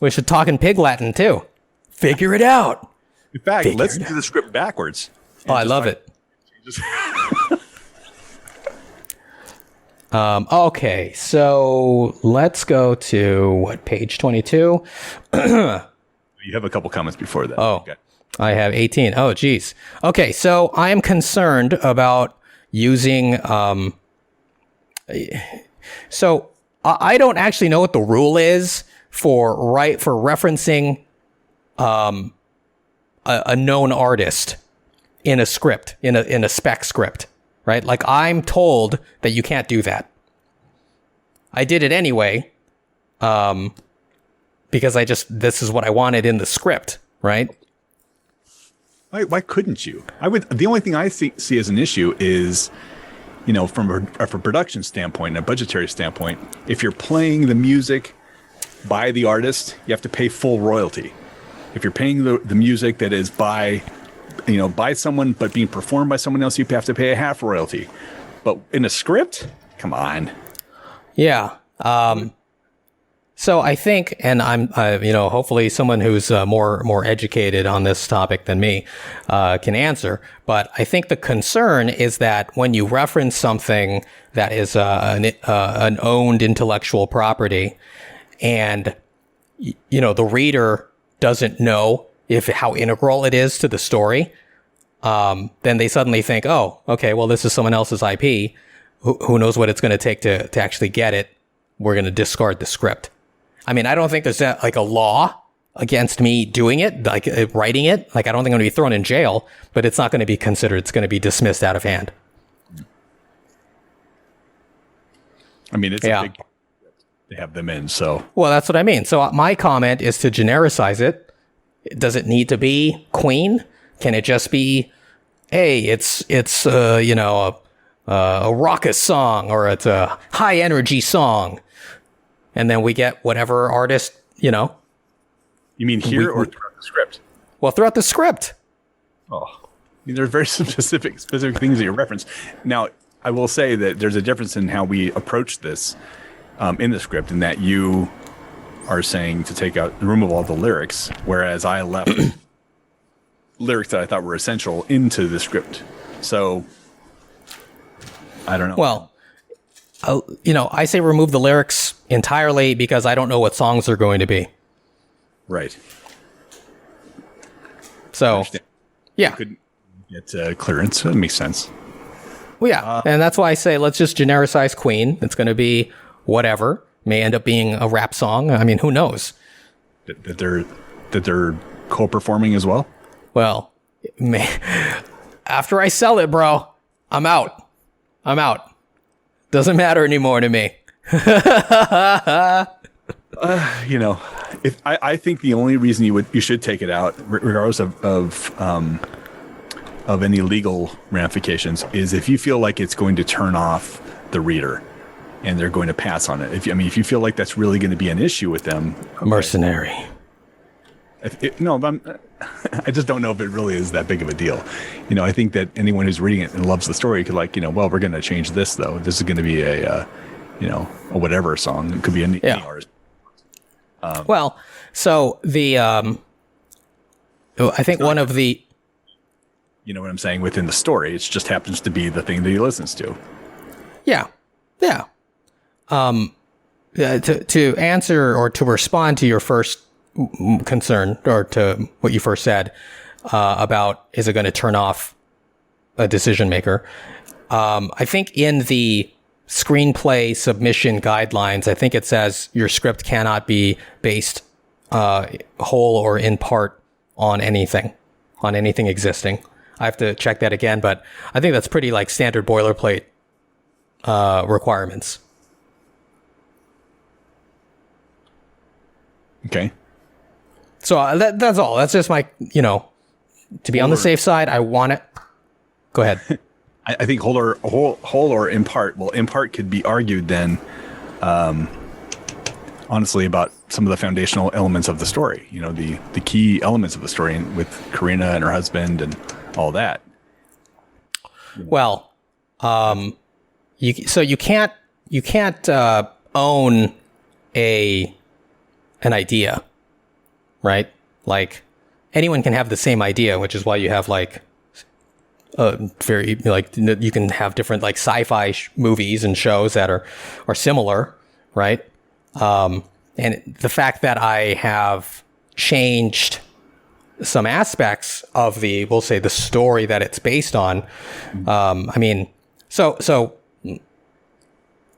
We should talk in Pig Latin too. Figure it out. In fact, let's do the script backwards. Oh, I love it. Okay, so let's go to page 22. You have a couple comments before that. Oh, okay. I have 18. Oh, geez. Okay, so I am concerned about using. So I don't actually know what the rule is for referencing a known artist in a script, in a spec script, right? Like, I'm told that you can't do that. I did it anyway, because this is what I wanted in the script, right? Why couldn't you? The only thing I see as an issue is, from a production standpoint, a budgetary standpoint, if you're playing the music by the artist, you have to pay full royalty. If you're paying the music that is by someone but being performed by someone else, you have to pay a half royalty. But in a script, come on. Yeah. So I think, and I'm, hopefully someone who's more educated on this topic than me can answer. But I think the concern is that when you reference something that is an owned intellectual property, and the reader doesn't know how integral it is to the story, then they suddenly think, oh, okay, well, this is someone else's IP. Who knows what it's going to take to actually get it? We're going to discard the script. I mean, I don't think there's like a law against me doing it, like writing it. Like, I don't think I'm going to be thrown in jail, but it's not going to be considered. It's going to be dismissed out of hand. I mean, it's a big to have them in. So, well, that's what I mean. So my comment is to genericize it. Does it need to be Queen? Can it just be, hey, it's a raucous song, or it's a high energy song, and then we get whatever artist, You mean here or throughout the script? Well, throughout the script. Oh, I mean, there are very specific things that you reference. Now, I will say that there's a difference in how we approach this in the script, in that you are saying to remove all the lyrics, whereas I left lyrics that I thought were essential into the script. So, I don't know. Well, I say remove the lyrics entirely because I don't know what songs they're going to be. Right. So, yeah. You couldn't get clearance. That makes sense. Well, yeah. And that's why I say let's just genericize Queen. It's going to be whatever. May end up being a rap song. I mean, who knows? That they're co-performing as well? Well, after I sell it, bro, I'm out. Doesn't matter anymore to me. I think the only reason you should take it out, regardless of any legal ramifications, is if you feel like it's going to turn off the reader and they're going to pass on it. If you feel like that's really going to be an issue with them, mercenary. No, I just don't know if it really is that big of a deal. I think that anyone who's reading it and loves the story could well, we're going to change this though. This is going to be a whatever song. It could be any artist. So the I think one of the, you know what I'm saying, within the story, it just happens to be the thing that he listens to. Yeah. To answer or to respond to your first concern, or to what you first said about is it going to turn off a decision maker, I think in the screenplay submission guidelines, I think it says your script cannot be based whole or in part on anything existing. I have to check that again, but I think that's pretty like standard boilerplate requirements. Okay. So that's all. That's just my, to be on the safe side, I want it. Go ahead. I think whole or in part. Well, in part could be argued then, honestly, about some of the foundational elements of the story. The key elements of the story with Carina and her husband and all that. Well, you can't own an idea, right? Like anyone can have the same idea, which is why you have like very like you can have different like sci-fi movies and shows that are similar, right? And the fact that I have changed some aspects of we'll say the story that it's based on. I mean, so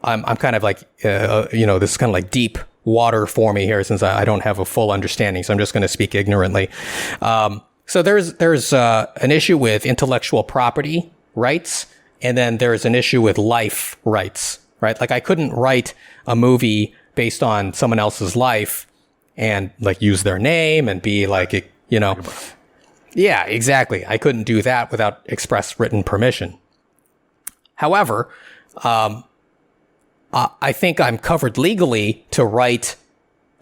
I'm kind of like, this is kind of like deep water for me here since I don't have a full understanding. So I'm just going to speak ignorantly. So there's an issue with intellectual property rights, and then there's an issue with life rights, right? Like I couldn't write a movie based on someone else's life and like use their name and be like, yeah, exactly. I couldn't do that without express written permission. However, I think I'm covered legally to write,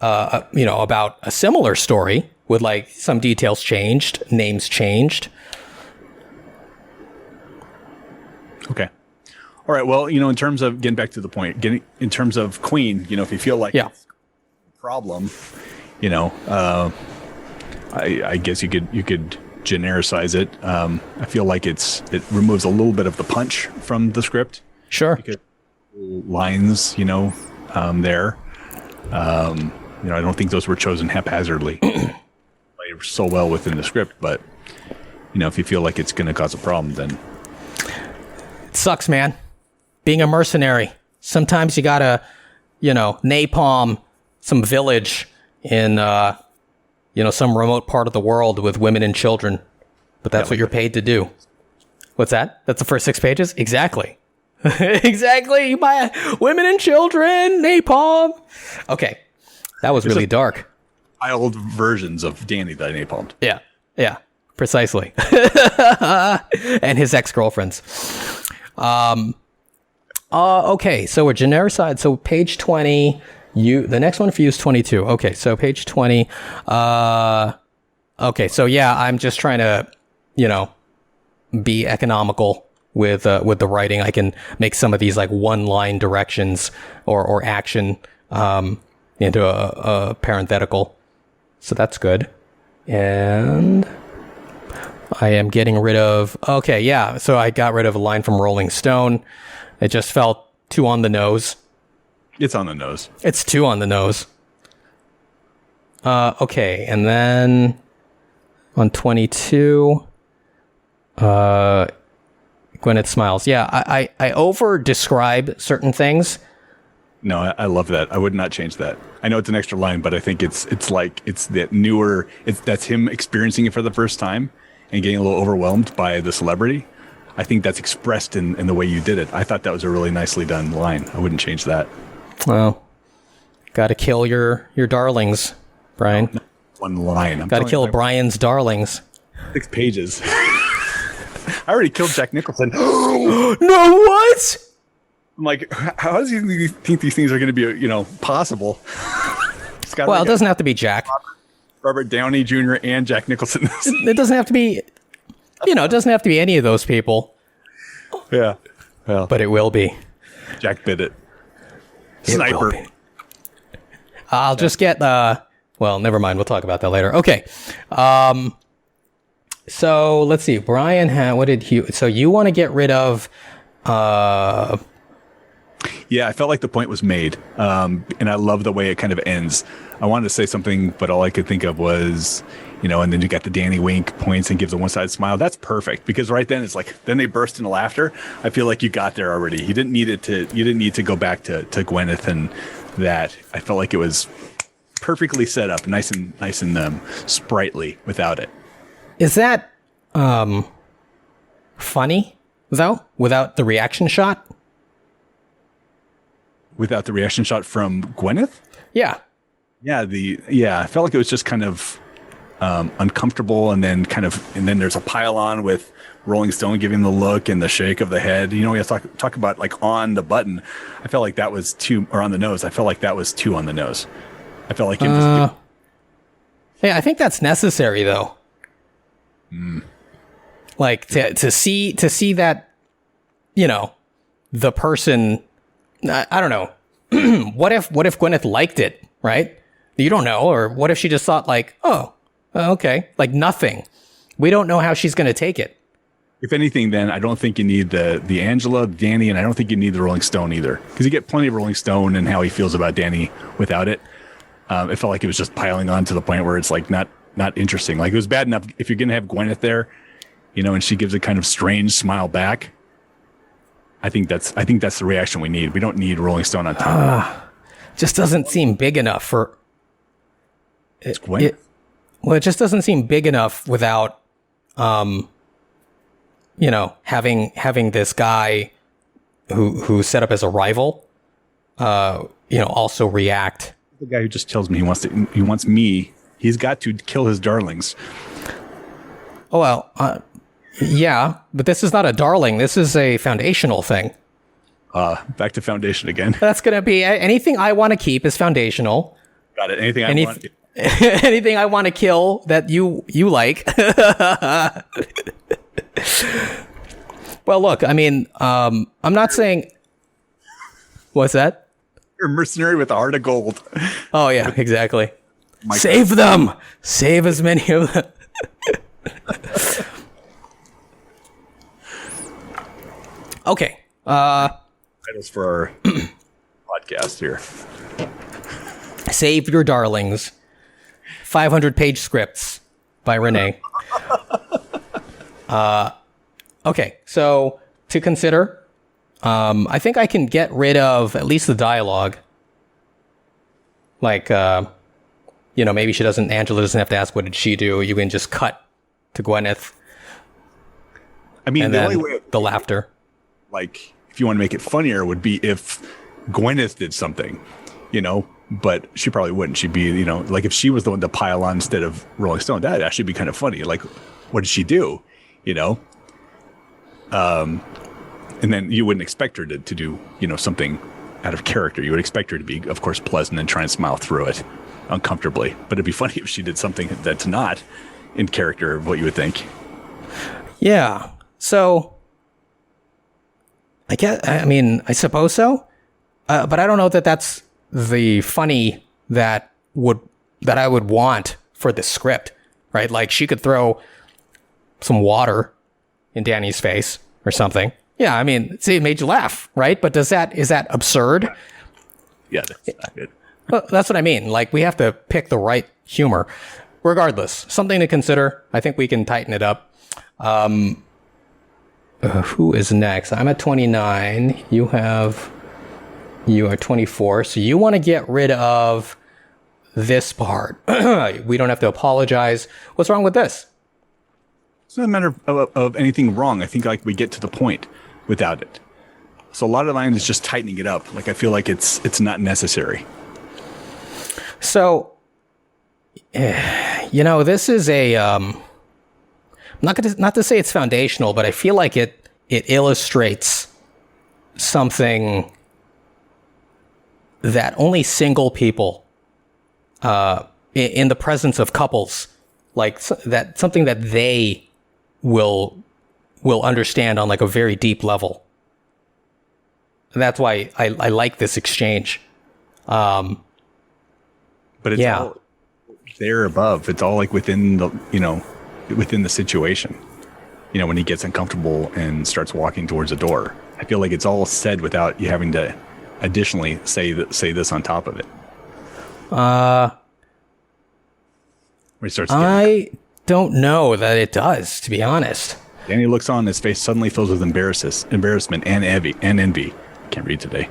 about a similar story with like some details changed, names changed. Okay. All right. Well, in terms of getting back to the point, in terms of Queen, if you feel like it's a problem, I guess you could genericize it. I feel like it removes a little bit of the punch from the script. Sure. Because lines, there. I don't think those were chosen haphazardly. They were so well within the script, but if you feel like it's going to cause a problem, then it sucks, man. Being a mercenary, sometimes you gotta, napalm some village in, some remote part of the world with women and children. But that's what you're paid to do. What's that? That's the first 6 pages? Exactly. Exactly. My women and children, napalm. Okay. That was really dark. Old versions of Danny that I napalmed. Yeah. Precisely. And his ex-girlfriends. Okay. So we're genericide. So page 20. The next one for you is 22. Okay. So page 20. Okay. So yeah, I'm just trying to, be economical with the writing. I can make some of these like one-line directions or action into a parenthetical. So that's good. And I am getting rid of... Okay, yeah. So I got rid of a line from Rolling Stone. It just felt too on the nose. It's on the nose. It's too on the nose. Okay, and then on 22... Gwyneth smiles. Yeah, I over-describe certain things. No, I love that. I would not change that. I know it's an extra line, but I think it's that newer. That's him experiencing it for the first time and getting a little overwhelmed by the celebrity. I think that's expressed in the way you did it. I thought that was a really nicely done line. I wouldn't change that. Well, got to kill your darlings, Brian. No, one line. Got to kill Brian's darlings. 6 pages. I already killed Jack Nicholson. No, what? I'm like, how does he think these things are going to be, possible? Well, it doesn't have to be Jack. Robert Downey Jr. and Jack Nicholson. It doesn't have to be, it doesn't have to be any of those people. Yeah. Well, but it will be. Jack bid it. Sniper. I'll just get, well, never mind. We'll talk about that later. Okay. So let's see. Brian what did he, so you want to get rid of, yeah, I felt like the point was made. And I love the way it kind of ends. I wanted to say something, but all I could think of was, and then you got the Danny wink, points and gives a one-sided smile. That's perfect, because right then it's like, then they burst into laughter. I feel like you got there already. You didn't need to go back to Gwyneth and that. I felt like it was perfectly set up, nice and sprightly without it. Is that funny though, without the reaction shot? Without the reaction shot from Gwyneth? Yeah. Yeah, I felt like it was just kind of uncomfortable, and then there's a pile-on with Rolling Stone giving the look and the shake of the head. We have to talk about like on the button. I felt like that was too, or on the nose. I felt like that was too on the nose. I felt like hey, I think that's necessary though. Like to see that, the person. I don't know. What if Gwyneth liked it, right? You don't know. Or what if she just thought like, oh, okay, like nothing. We don't know how she's going to take it. If anything, then I don't think you need the Angela, Danny, and I don't think you need the Rolling Stone either, because you get plenty of Rolling Stone and how he feels about Danny without it. It felt like it was just piling on to the point where it's like not interesting. Like it was bad enough if you're going to have Gwyneth there, and she gives a kind of strange smile back. I think that's the reaction we need. We don't need Rolling Stone on top. Just doesn't seem big enough for it's Gwyneth. It just doesn't seem big enough without, having this guy who's set up as a rival, also react. The guy who just tells me he wants me. He's got to kill his darlings. Oh, well, yeah, but this is not a darling. This is a foundational thing. Back to foundation again. That's going to be anything I want to keep is foundational. Got it. Anything I want. Anything I want to kill that you like. Well, look, I mean, I'm not saying. What's that? You're a mercenary with a heart of gold. Oh yeah, exactly. Save them. Save as many of them. Okay. Titles for our podcast here. Save Your Darlings. 500-page scripts by René. Okay, so to consider, I think I can get rid of at least the dialogue. Like, maybe Angela doesn't have to ask what did she do. You can just cut to Gwyneth. I mean, the only way the laughter. Like, if you want to make it funnier, would be if Gwyneth did something, but she probably wouldn't. She'd be, like if she was the one to pile on instead of Rolling Stone, that'd actually be kind of funny. Like, what did she do? And then you wouldn't expect her to do, something out of character. You would expect her to be, of course, pleasant and try and smile through it uncomfortably. But it'd be funny if she did something that's not in character of what you would think. Yeah. So I suppose so. But I don't know that that's the funny that I would want for the script, right? Like she could throw some water in Danny's face or something. Yeah, I mean, see, it made you laugh, right? But is that absurd? Yeah, that's not good. Well, that's what I mean. Like we have to pick the right humor. Regardless, something to consider. I think we can tighten it up. Who is next? I'm at 29. You are 24. So you want to get rid of this part. We don't have to apologize. What's wrong with this? It's not a matter of anything wrong. I think like we get to the point without it. So a lot of the lines is just tightening it up. Like I feel like it's not necessary. So, this is a not to say it's foundational, but I feel like it illustrates something that only single people in the presence of couples, like that, something that they will understand on like a very deep level. And that's why I like this exchange. But it's all there above. It's all like within the, within the situation. When he gets uncomfortable and starts walking towards a door, I feel like it's all said without you having to additionally say this on top of it. Where he starts. I don't know that it does, to be honest. Danny looks on, his face suddenly fills with embarrassment and envy. Can't read today.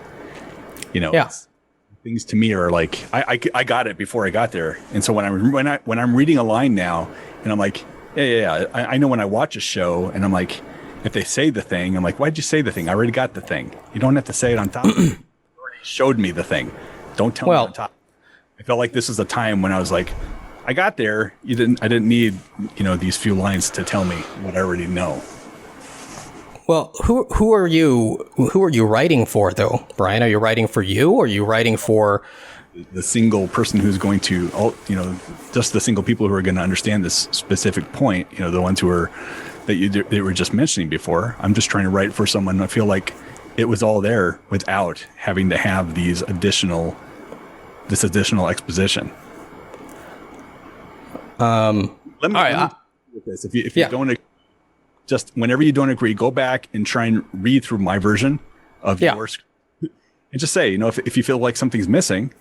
Things to me are like I got it before I got there, and so when I'm reading a line now, and I'm like, I know when I watch a show, and I'm like, if they say the thing, I'm like, why'd you say the thing? I already got the thing. You don't have to say it on top. You already showed me the thing. Don't tell me on top. I felt like this is a time when I was like, I got there. I didn't need these few lines to tell me what I already know. Well, who are you writing for, though, Brian? Are you writing for you, or are you writing for the single person who's going to, just the single people who are going to understand this specific point? The ones who are they were just mentioning before. I'm just trying to write for someone. I feel like it was all there without having to have this additional exposition. Let me with this. If you don't. Just whenever you don't agree, go back and try and read through my version of yours, and just say, if you feel like something's missing,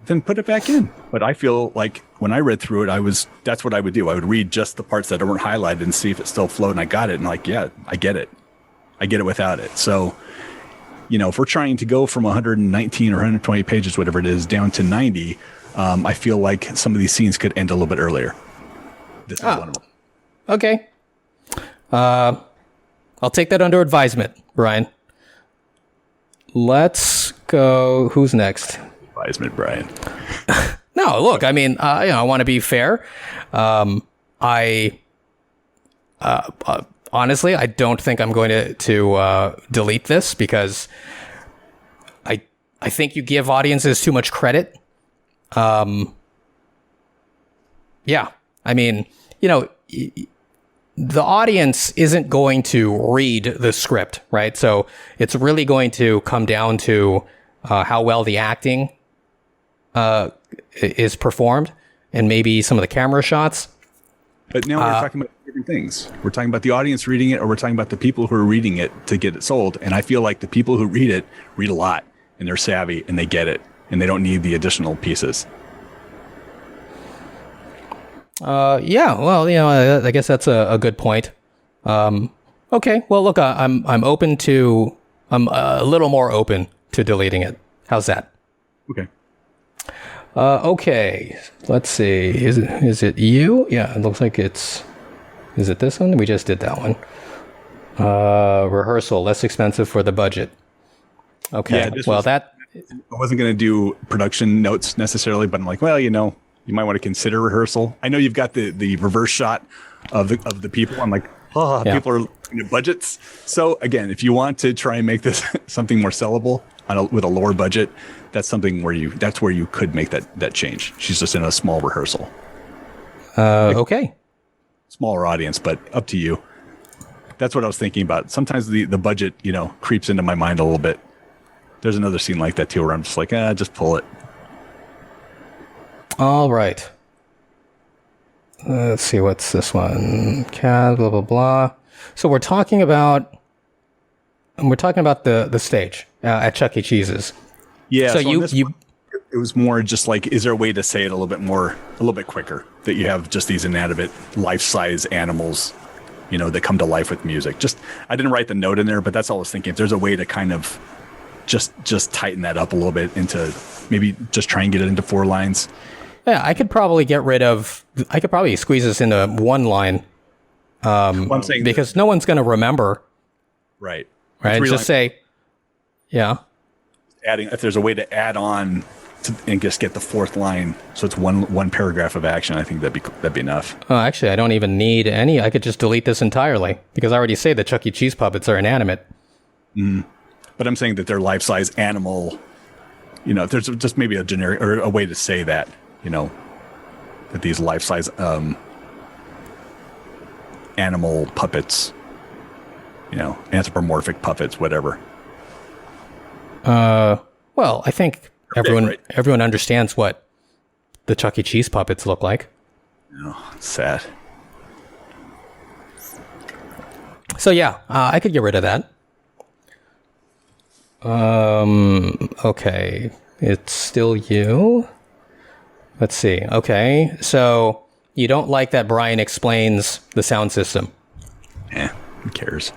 then put it back in. But I feel like when I read through it, that's what I would do. I would read just the parts that weren't highlighted and see if it still flowed. And I got it. And I get it. I get it without it. So, if we're trying to go from 119 or 120 pages, whatever it is, down to 90, I feel like some of these scenes could end a little bit earlier. This is one of them. Okay. I'll take that under advisement, Brian. Let's go. Who's next? Advisement, Brian. No, look, I mean, I want to be fair. Honestly, I don't think I'm going to delete this because I think you give audiences too much credit. Yeah, I mean, the audience isn't going to read the script, right? So it's really going to come down to how well the acting is performed and maybe some of the camera shots. But now we're talking about different things. We're talking about the audience reading it, or we're talking about the people who are reading it to get it sold. And I feel like the people who read it read a lot, and they're savvy, and they get it, and they don't need the additional pieces. I guess that's a good point. Okay. Well, look, I'm a little more open to deleting it. How's that? Okay. Okay. Let's see. Is it you? Yeah, it looks like is it this one? We just did that one. Rehearsal, less expensive for the budget. Okay. Yeah, I wasn't going to do production notes necessarily, but I'm like, well, you might want to consider rehearsal. I know you've got the reverse shot of the people. I'm like, people are looking at budgets. So again, if you want to try and make this something more sellable with a lower budget, that's where you could make that change. She's just in a small rehearsal. Okay. Smaller audience, but up to you. That's what I was thinking about. Sometimes the budget, creeps into my mind a little bit. There's another scene like that too, where I'm just like, just pull it. All right. Let's see, what's this one? CAD, blah, blah, blah. So we're talking about the stage at Chuck E. Cheese's. Yeah. So it was more just like, is there a way to say it a little bit quicker, that you have just these inanimate life-size animals, that come to life with music? I didn't write the note in there, but that's all I was thinking. If there's a way to kind of just tighten that up a little bit into maybe just try and get it into 4 lines. Yeah, I could probably squeeze this into 1 line. I'm saying because no one's going to remember. Right. Just say, yeah. If there's a way to add on and just get the 4th line, so it's one paragraph of action, I think that'd be enough. Oh, actually, I don't even need any. I could just delete this entirely because I already say the Chuck E. Cheese puppets are inanimate. Mm. But I'm saying that they're life-size animal. There's just maybe a generic or a way to say that. with these life-size animal puppets, anthropomorphic puppets, whatever. Well, I think everyone understands what the Chuck E. Cheese puppets look like. Oh, sad. So yeah, I could get rid of that. Okay, it's still you. Let's see. Okay, so you don't like that Brian explains the sound system? Who cares?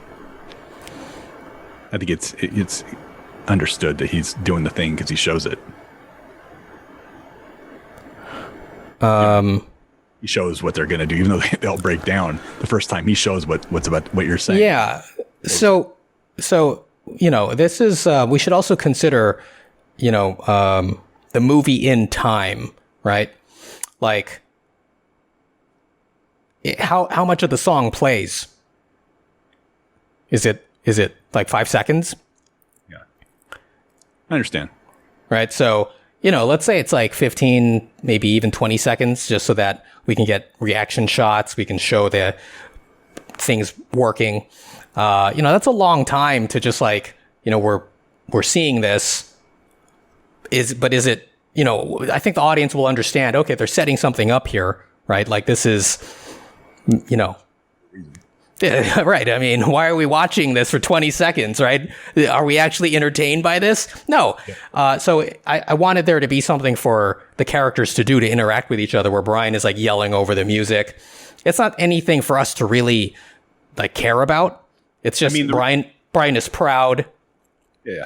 I think it's understood that he's doing the thing because he shows it. He shows what they're going to do, even though they all break down the first time. He shows what's about what you're saying. Yeah. So this is we should also consider, the movie in time, right? Like how much of the song plays? Is it like 5 seconds? Yeah, I understand. Right. So, let's say it's like 15, maybe even 20 seconds, just so that we can get reaction shots. We can show the things working. That's a long time to just like, we're seeing this. But is it, I think the audience will understand, okay, they're setting something up here, right? Like this is, right. I mean, why are we watching this for 20 seconds, right? Are we actually entertained by this? No. Yeah. So I wanted there to be something for the characters to do to interact with each other where Brian is like yelling over the music. It's not anything for us to really like care about. It's just Brian is proud. Yeah.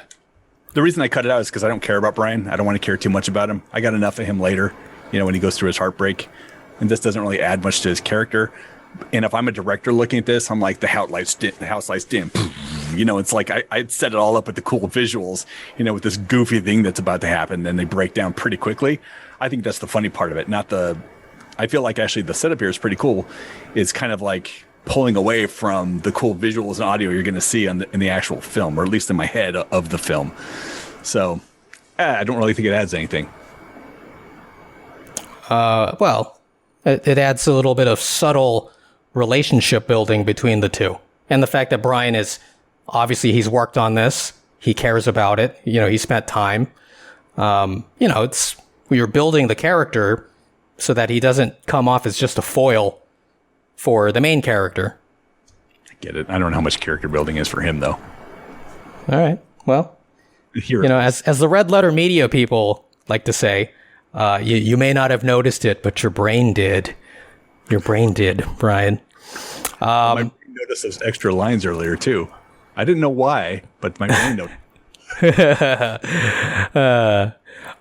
The reason I cut it out is because I don't care about Brian. I don't want to care too much about him. I got enough of him later, when he goes through his heartbreak. And this doesn't really add much to his character. And if I'm a director looking at this, I'm like, the house lights dim. It's like I set it all up with the cool visuals, with this goofy thing that's about to happen. Then they break down pretty quickly. I think that's the funny part of it. I feel like actually the setup here is pretty cool. It's kind of like pulling away from the cool visuals and audio you're going to see in the actual film, or at least in my head of the film. So I don't really think it adds anything. Well, it adds a little bit of subtle relationship building between the two. And the fact that Brian obviously he's worked on this. He cares about it. He spent time. We are building the character so that he doesn't come off as just a foil for the main character. I get it. I don't know how much character building is for him, though. All right. Well, as the Red Letter Media people like to say, you may not have noticed it, but your brain did. Your brain did, Brian. My brain noticed those extra lines earlier, too. I didn't know why, but my brain noticed.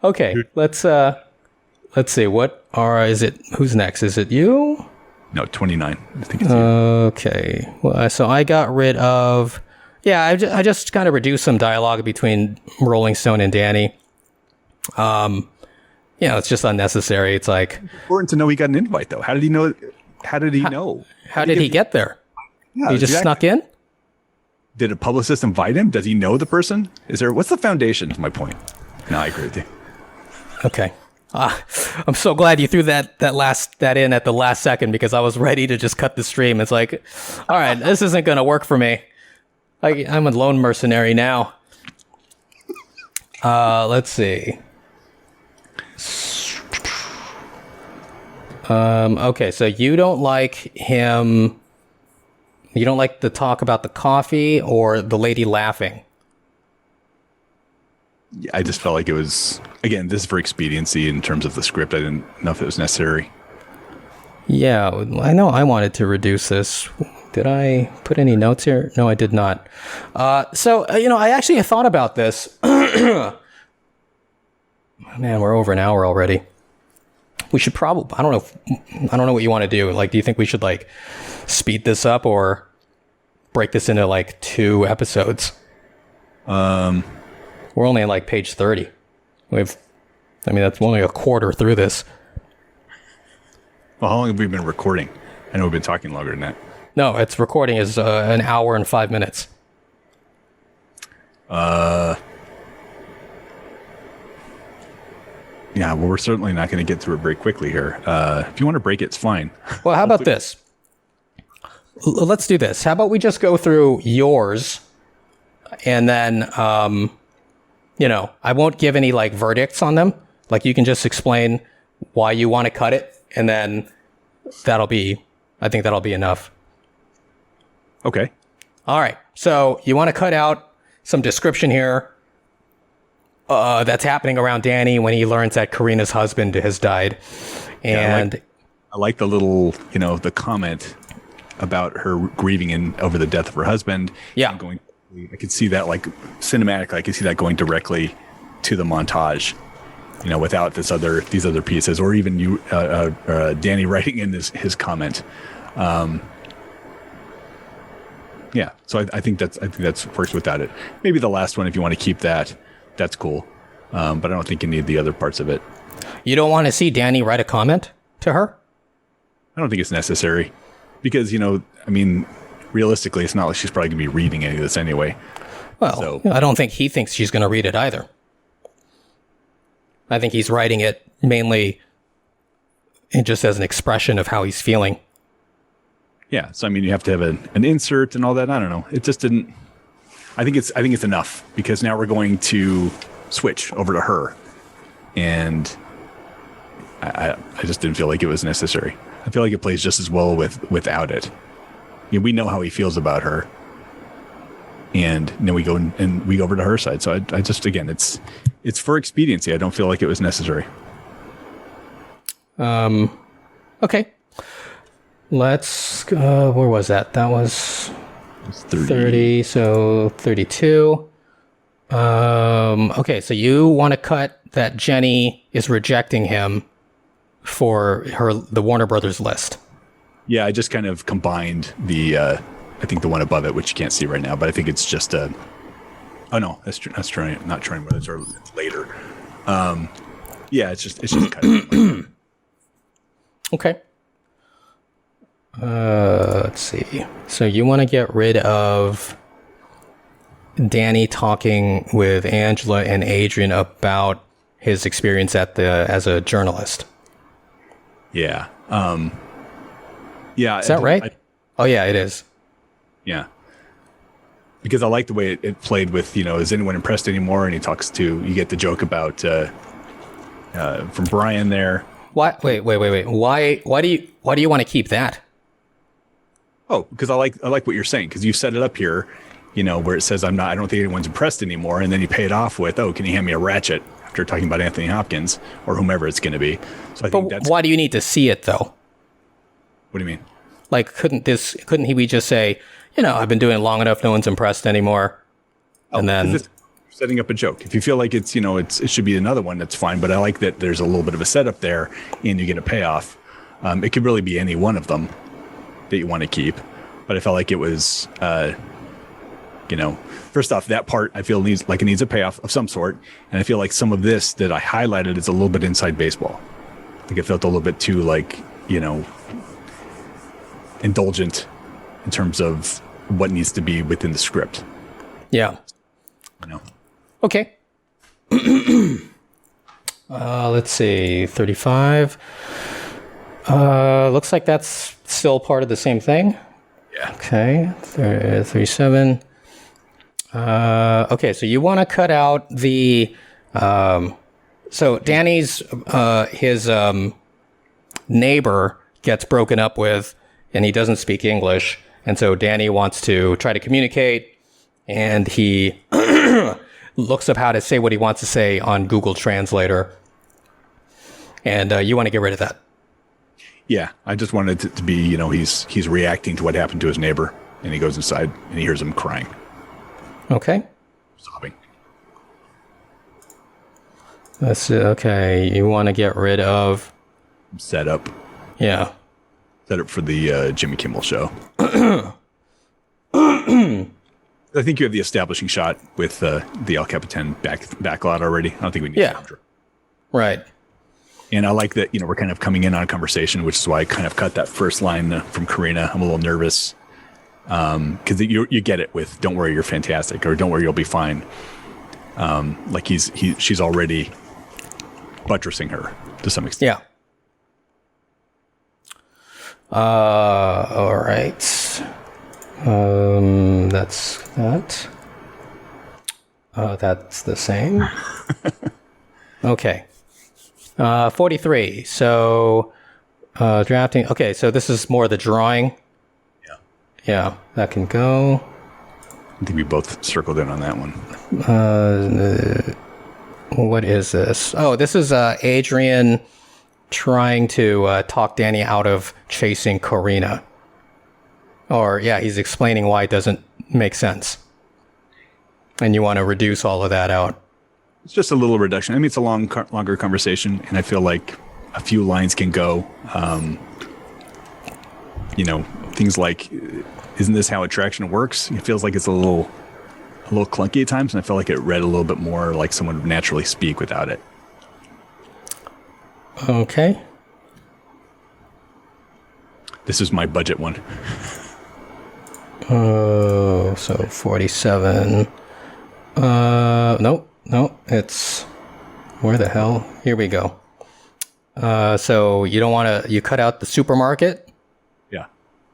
Okay, let's see. Is it? Who's next? Is it you? No, 29. I think it's you. Okay. Well, so I got rid of. Yeah, I just kind of reduced some dialogue between Rolling Stone and Danny. It's just unnecessary. It's like important to know he got an invite, though. How did he know? How did he know? How did he get there? Yeah, he just snuck in? Did a publicist invite him? Does he know the person? What's the foundation? Is my point. No, I agree with you. Okay. I'm so glad you threw that in at the last second, because I was ready to just cut the stream. It's like, all right, this isn't going to work for me. I'm a lone mercenary now. Let's see. Okay, so you don't like him. You don't like the talk about the coffee or the lady laughing. Yeah, I just felt like it was, again, this is for expediency in terms of the script. I didn't know if it was necessary. Yeah, I know I wanted to reduce this. Did I put any notes here? No, I did not. I actually thought about this. Man, we're over an hour already. We should probably, I don't know what you want to do. Like, do you think we should like speed this up or break this into like 2 episodes? We're only on like page 30. That's only a quarter through this. Well, how long have we been recording? I know we've been talking longer than that. No, it's recording is an hour and 5 minutes. Yeah, well, we're certainly not going to get through it very quickly here. If you want to break it, it's fine. Well, how about this? Let's do this. How about we just go through yours, and then, you know, I won't give any like verdicts on them. Like you can just explain why you want to cut it, and then I think that'll be enough. Okay. All right. So you want to cut out some description here that's happening around Danny when he learns that Carina's husband has died. And yeah, I like the little, you know, the comment about her grieving over the death of her husband. Yeah. I could see that like cinematically. I could see that going directly to the montage, you know, without these other pieces, or even you, Danny writing in his comment. Yeah, so I think that's works without it. Maybe the last one, if you want to keep that, that's cool. But I don't think you need the other parts of it. You don't want to see Danny write a comment to her? I don't think it's necessary because, you know, I mean, realistically, it's not like she's probably going to be reading any of this anyway. Well, so, I don't think he thinks she's going to read it either. I think he's writing it mainly just as an expression of how he's feeling. Yeah, so I mean, you have to have an insert and all that. I don't know. It just didn't. I think it's enough because now we're going to switch over to her, and I just didn't feel like it was necessary. I feel like it plays just as well without it. You know, we know how he feels about her, and then we go over to her side. So I just, again, it's for expediency. I don't feel like it was necessary. Okay. Let's, where was that? That was 30, so 32. Okay, so you want to cut that Jenny is rejecting him for the Warner Brothers list. Yeah, I just kind of combined I think the one above it, which you can't see right now, but I think it's just oh no, that's not Troy Brothers, or later. Yeah, it's just kind of okay. Let's see. So you want to get rid of Danny talking with Angela and Adrian about his experience as a journalist. Yeah. Yeah. Is that right? Oh yeah, it is. Yeah. Because I like the way it played with, you know, is anyone impressed anymore? And you get the joke about from Brian there. What? Wait. Why do you want to keep that? Oh, because I like what you're saying, because you set it up here, you know, where it says I don't think anyone's impressed anymore, and then you pay it off with, oh, can you hand me a ratchet, after talking about Anthony Hopkins or whomever it's going to be. So I think that's. Why do you need to see it though? What do you mean? Like, couldn't he just say, you know, I've been doing it long enough, no one's impressed anymore, and then setting up a joke. If you feel like it's, you know, it should be another one, that's fine. But I like that there's a little bit of a setup there, and you get a payoff. It could really be any one of them that you want to keep, but I felt like it was, you know, first off, that part I feel needs a payoff of some sort, and I feel like some of this that I highlighted is a little bit inside baseball. Like it felt a little bit too, like, you know, indulgent in terms of what needs to be within the script. Yeah. You know. Okay. Let's see, 35. Looks like that's still part of the same thing. Yeah. Okay, 37. Okay, so you want to cut out the... so Danny's, his neighbor gets broken up with, and he doesn't speak English. And so Danny wants to try to communicate, and he looks up how to say what he wants to say on Google Translator. And you want to get rid of that. Yeah, I just wanted it to be, you know, he's reacting to what happened to his neighbor, and he goes inside and he hears him crying. Okay. Sobbing. That's okay. You want to get rid of setup. Yeah. Setup for the Jimmy Kimmel show. I think you have the establishing shot with the El Capitan backlot already. I don't think we need to. Right. And I like that, you know, we're kind of coming in on a conversation, which is why I kind of cut that first line from Carina. I'm a little nervous because you get it with "Don't worry, you're fantastic" or "Don't worry, you'll be fine." Like she's already buttressing her to some extent. Yeah. All right. That's that. That's the same. Okay. 43. So, drafting. Okay, so this is more the drawing. Yeah. Yeah, that can go. I think we both circled in on that one. What is this? Oh, this is Adrian trying to talk Danny out of chasing Carina. Or, yeah, he's explaining why it doesn't make sense. And you want to reduce all of that out. It's just a little reduction. I mean, it's a longer conversation, and I feel like a few lines can go. Things like, isn't this how attraction works? It feels like it's a little clunky at times, and I feel like it read a little bit more like someone would naturally speak without it. Okay. This is my budget one. Oh, so 47. No, it's where the hell? Here we go. So you don't want to, you cut out the supermarket? Yeah.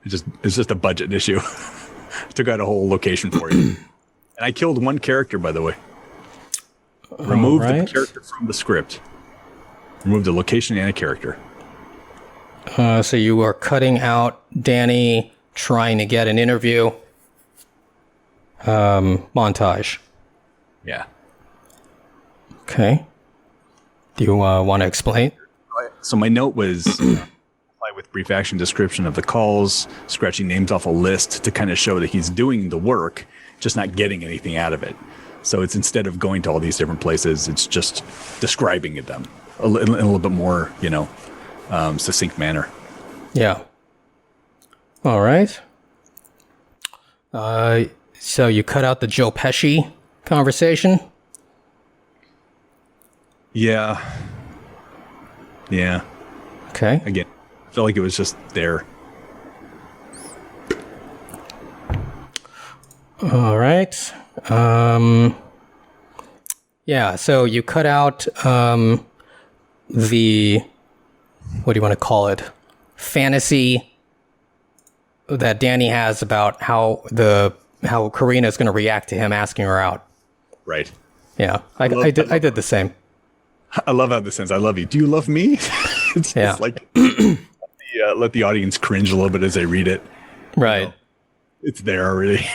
It's just a budget issue. I took out a whole location for you. And I killed one character, by the way. Removed the character from the script. Removed the location and a character. So you are cutting out Danny trying to get an interview. Montage. Yeah. Okay. Do you want to explain? So my note was with brief action description of the calls, scratching names off a list to kind of show that he's doing the work, just not getting anything out of it. So it's instead of going to all these different places, it's just describing them in a little bit more, succinct manner. Yeah. All right. So you cut out the Joe Pesci conversation? Yeah. Okay. Again, I felt like it was just there. All right. Yeah, so you cut out the, what do you want to call it? Fantasy that Danny has about how Carina is going to react to him asking her out. Right. Yeah, I did the same. I love how this ends. I love you. Do you love me? It's yeah. Like let the audience cringe a little bit as they read it. Right. It's there already.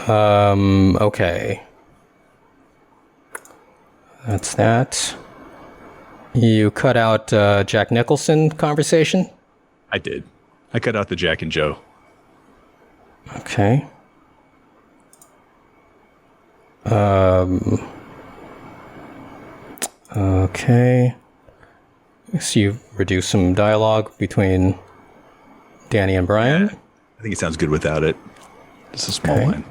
Okay. That's that. You cut out Jack Nicholson conversation? I did. I cut out the Jack and Joe. Okay. Okay. So you reduce some dialogue between Danny and Brian? Yeah, I think it sounds good without it. Just a small line.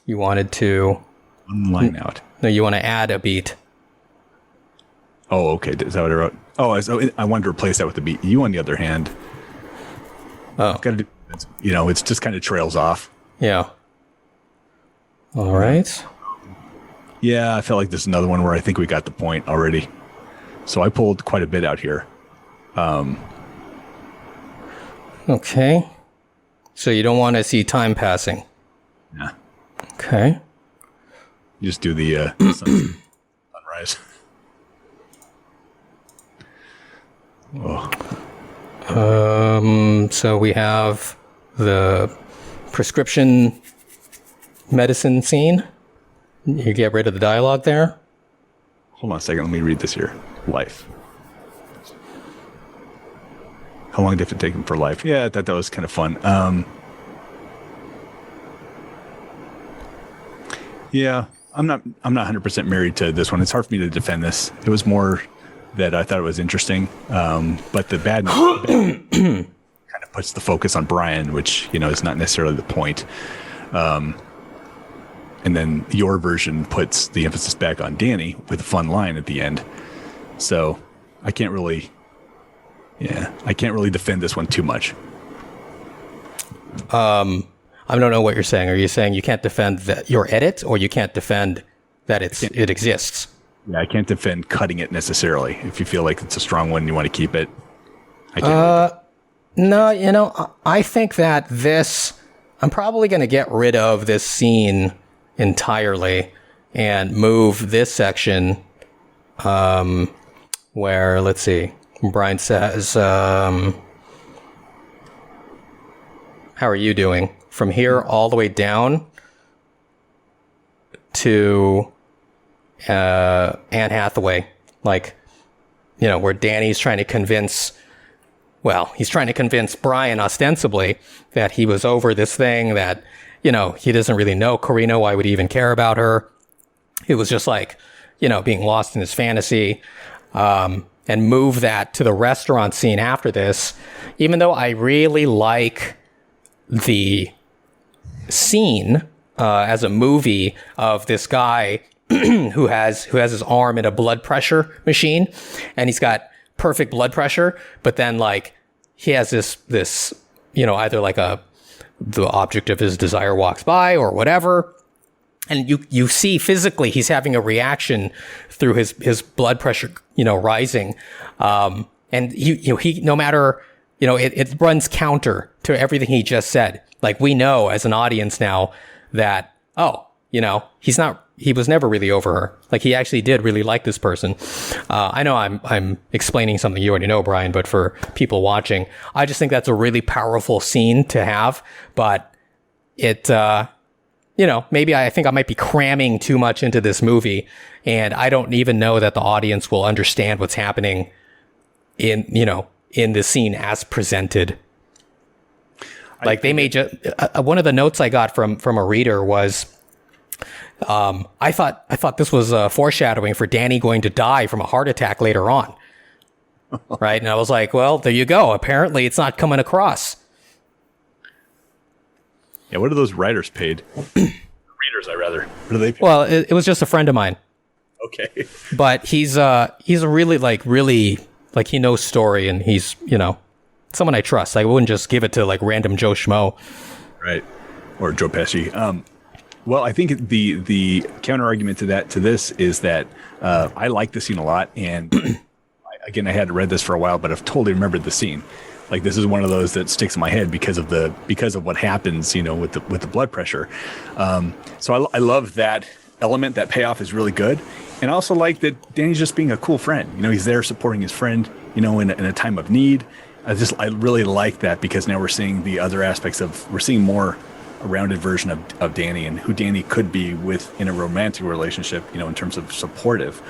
You wanted to... One line out. No, you want to add a beat. Oh, okay. Is that what I wrote? Oh, I wanted to replace that with the beat. You, on the other hand... Oh. Got to do... it's just kind of trails off. Yeah. All right. Yeah, I felt like this is another one where I think we got the point already. So I pulled quite a bit out here. Okay. So you don't want to see time passing. Yeah. Okay. You just do the sunrise. Oh. So we have the prescription medicine scene. You get rid of the dialogue there. Hold on a second. Let me read this here. Life. How long did it take him for life? Yeah, I thought that was kind of fun. Yeah, I'm not 100% married to this one. It's hard for me to defend this. It was more that I thought it was interesting. But the bad kind of puts the focus on Brian, which, is not necessarily the point. And then your version puts the emphasis back on Danny with a fun line at the end. So I can't really defend this one too much. I don't know what you're saying. Are you saying you can't defend your edit, or you can't defend that it exists. Yeah, I can't defend cutting it necessarily. If you feel like it's a strong one and you want to keep it, I can't. No, I think that I'm probably going to get rid of this scene entirely and move this section where, let's see, Brian says, how are you doing? From here all the way down to Anne Hathaway, like, where Danny's trying to convince Brian ostensibly that he was over this thing, that, he doesn't really know Carina. Why would he even care about her? It was just like, being lost in his fantasy, and move that to the restaurant scene after this, even though I really like the scene as a movie of this guy who has his arm in a blood pressure machine, and he's got perfect blood pressure, but then like he has this either like the object of his desire walks by or whatever, and you see physically he's having a reaction through his blood pressure rising, and he no matter it runs counter to everything he just said. Like, we know as an audience now that he was never really over her. Like, he actually did really like this person. I know I'm explaining something you already know, Brian, but for people watching, I just think that's a really powerful scene to have. But it, maybe I think I might be cramming too much into this movie, and I don't even know that the audience will understand what's happening in this scene as presented. Like, they may just, one of the notes I got from a reader was, I thought this was foreshadowing for Danny going to die from a heart attack later on. Right. And I was like, well, there you go. Apparently it's not coming across. Yeah. What are those writers paid? Readers, what do they pay? Well, it was just a friend of mine. Okay. But he's a really he knows story, and he's, someone I trust. I wouldn't just give it to like random Joe Schmo. Right. Or Joe Pesci. Well, I think the counter argument to this is that I like the scene a lot, and again, I hadn't read this for a while, but I've totally remembered the scene. Like, this is one of those that sticks in my head because of what happens, with the blood pressure. So I love that element. That payoff is really good, and I also like that Danny's just being a cool friend. He's there supporting his friend, in a time of need. I really like that, because now we're seeing the other aspects we're seeing more a rounded version of Danny and who Danny could be in a romantic relationship, in terms of supportive.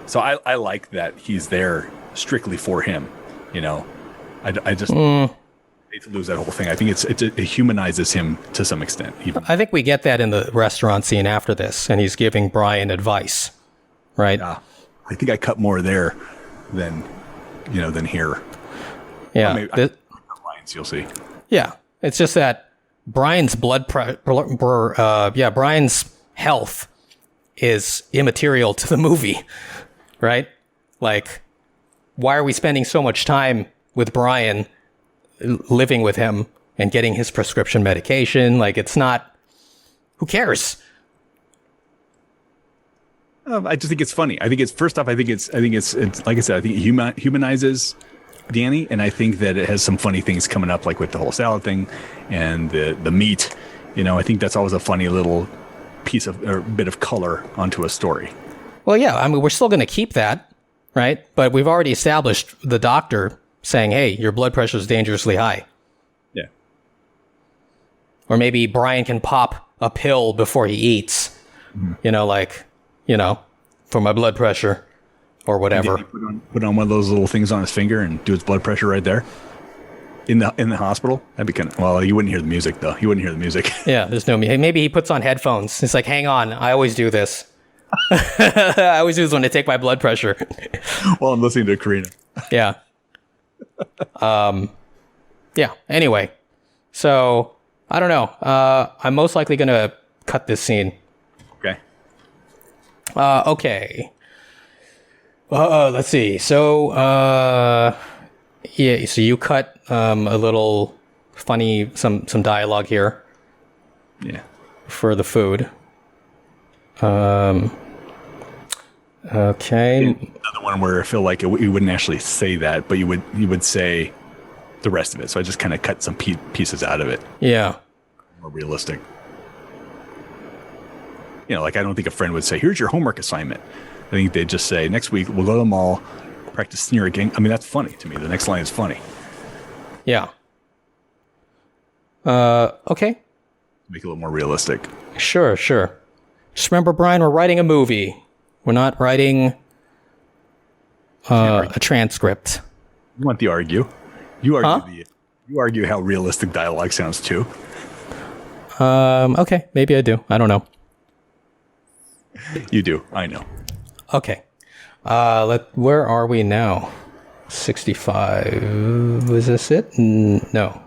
So I like that he's there strictly for him. I just hate to lose that whole thing. I think it humanizes him to some extent. Even. I think we get that in the restaurant scene after this, and he's giving Brian advice, right? Yeah, I think I cut more there than here. Yeah, lines, you'll see. Yeah, it's just that Brian's Brian's health is immaterial to the movie, right? Like, why are we spending so much time with Brian, living with him and getting his prescription medication? Like, it's not, who cares? I just think it's funny. I think it's like I said, I think it humanizes Danny, and I think that it has some funny things coming up, like with the whole salad thing and the meat. I think that's always a funny little piece of or bit of color onto a story. Well, yeah, I mean, we're still going to keep that, right? But we've already established the doctor saying, "Hey, your blood pressure is dangerously high." Yeah. Or maybe Brian can pop a pill before he eats. Mm-hmm. For my blood pressure. Or whatever. Put on one of those little things on his finger and do his blood pressure right there in the hospital. That'd be kind of, well, you wouldn't hear the music though. You wouldn't hear the music. Yeah, there's no music. Maybe he puts on headphones. It's like, hang on, I always do this. I always do this when I take my blood pressure. Well, I'm listening to Carina. Yeah. Yeah. Anyway, so I don't know. I'm most likely gonna cut this scene. Okay. Okay. Let's see. So, yeah. So you cut a little funny some dialogue here. Yeah. For the food. Okay. Another one where I feel like you wouldn't actually say that, but you would say the rest of it. So I just kind of cut some pieces out of it. Yeah. More realistic. Like I don't think a friend would say, "Here's your homework assignment." I think they'd just say, "Next week we'll go to the mall, practice sneer again." I mean, that's funny to me. The next line is funny. Yeah. Okay. Make it a little more realistic. Sure. Just remember, Brian, we're writing a movie. We're not writing a transcript. You want the argue. You argue how realistic dialogue sounds too. Okay, maybe I do. I don't know. You do. I know. Okay. Where are we now? 65. Was this it? No.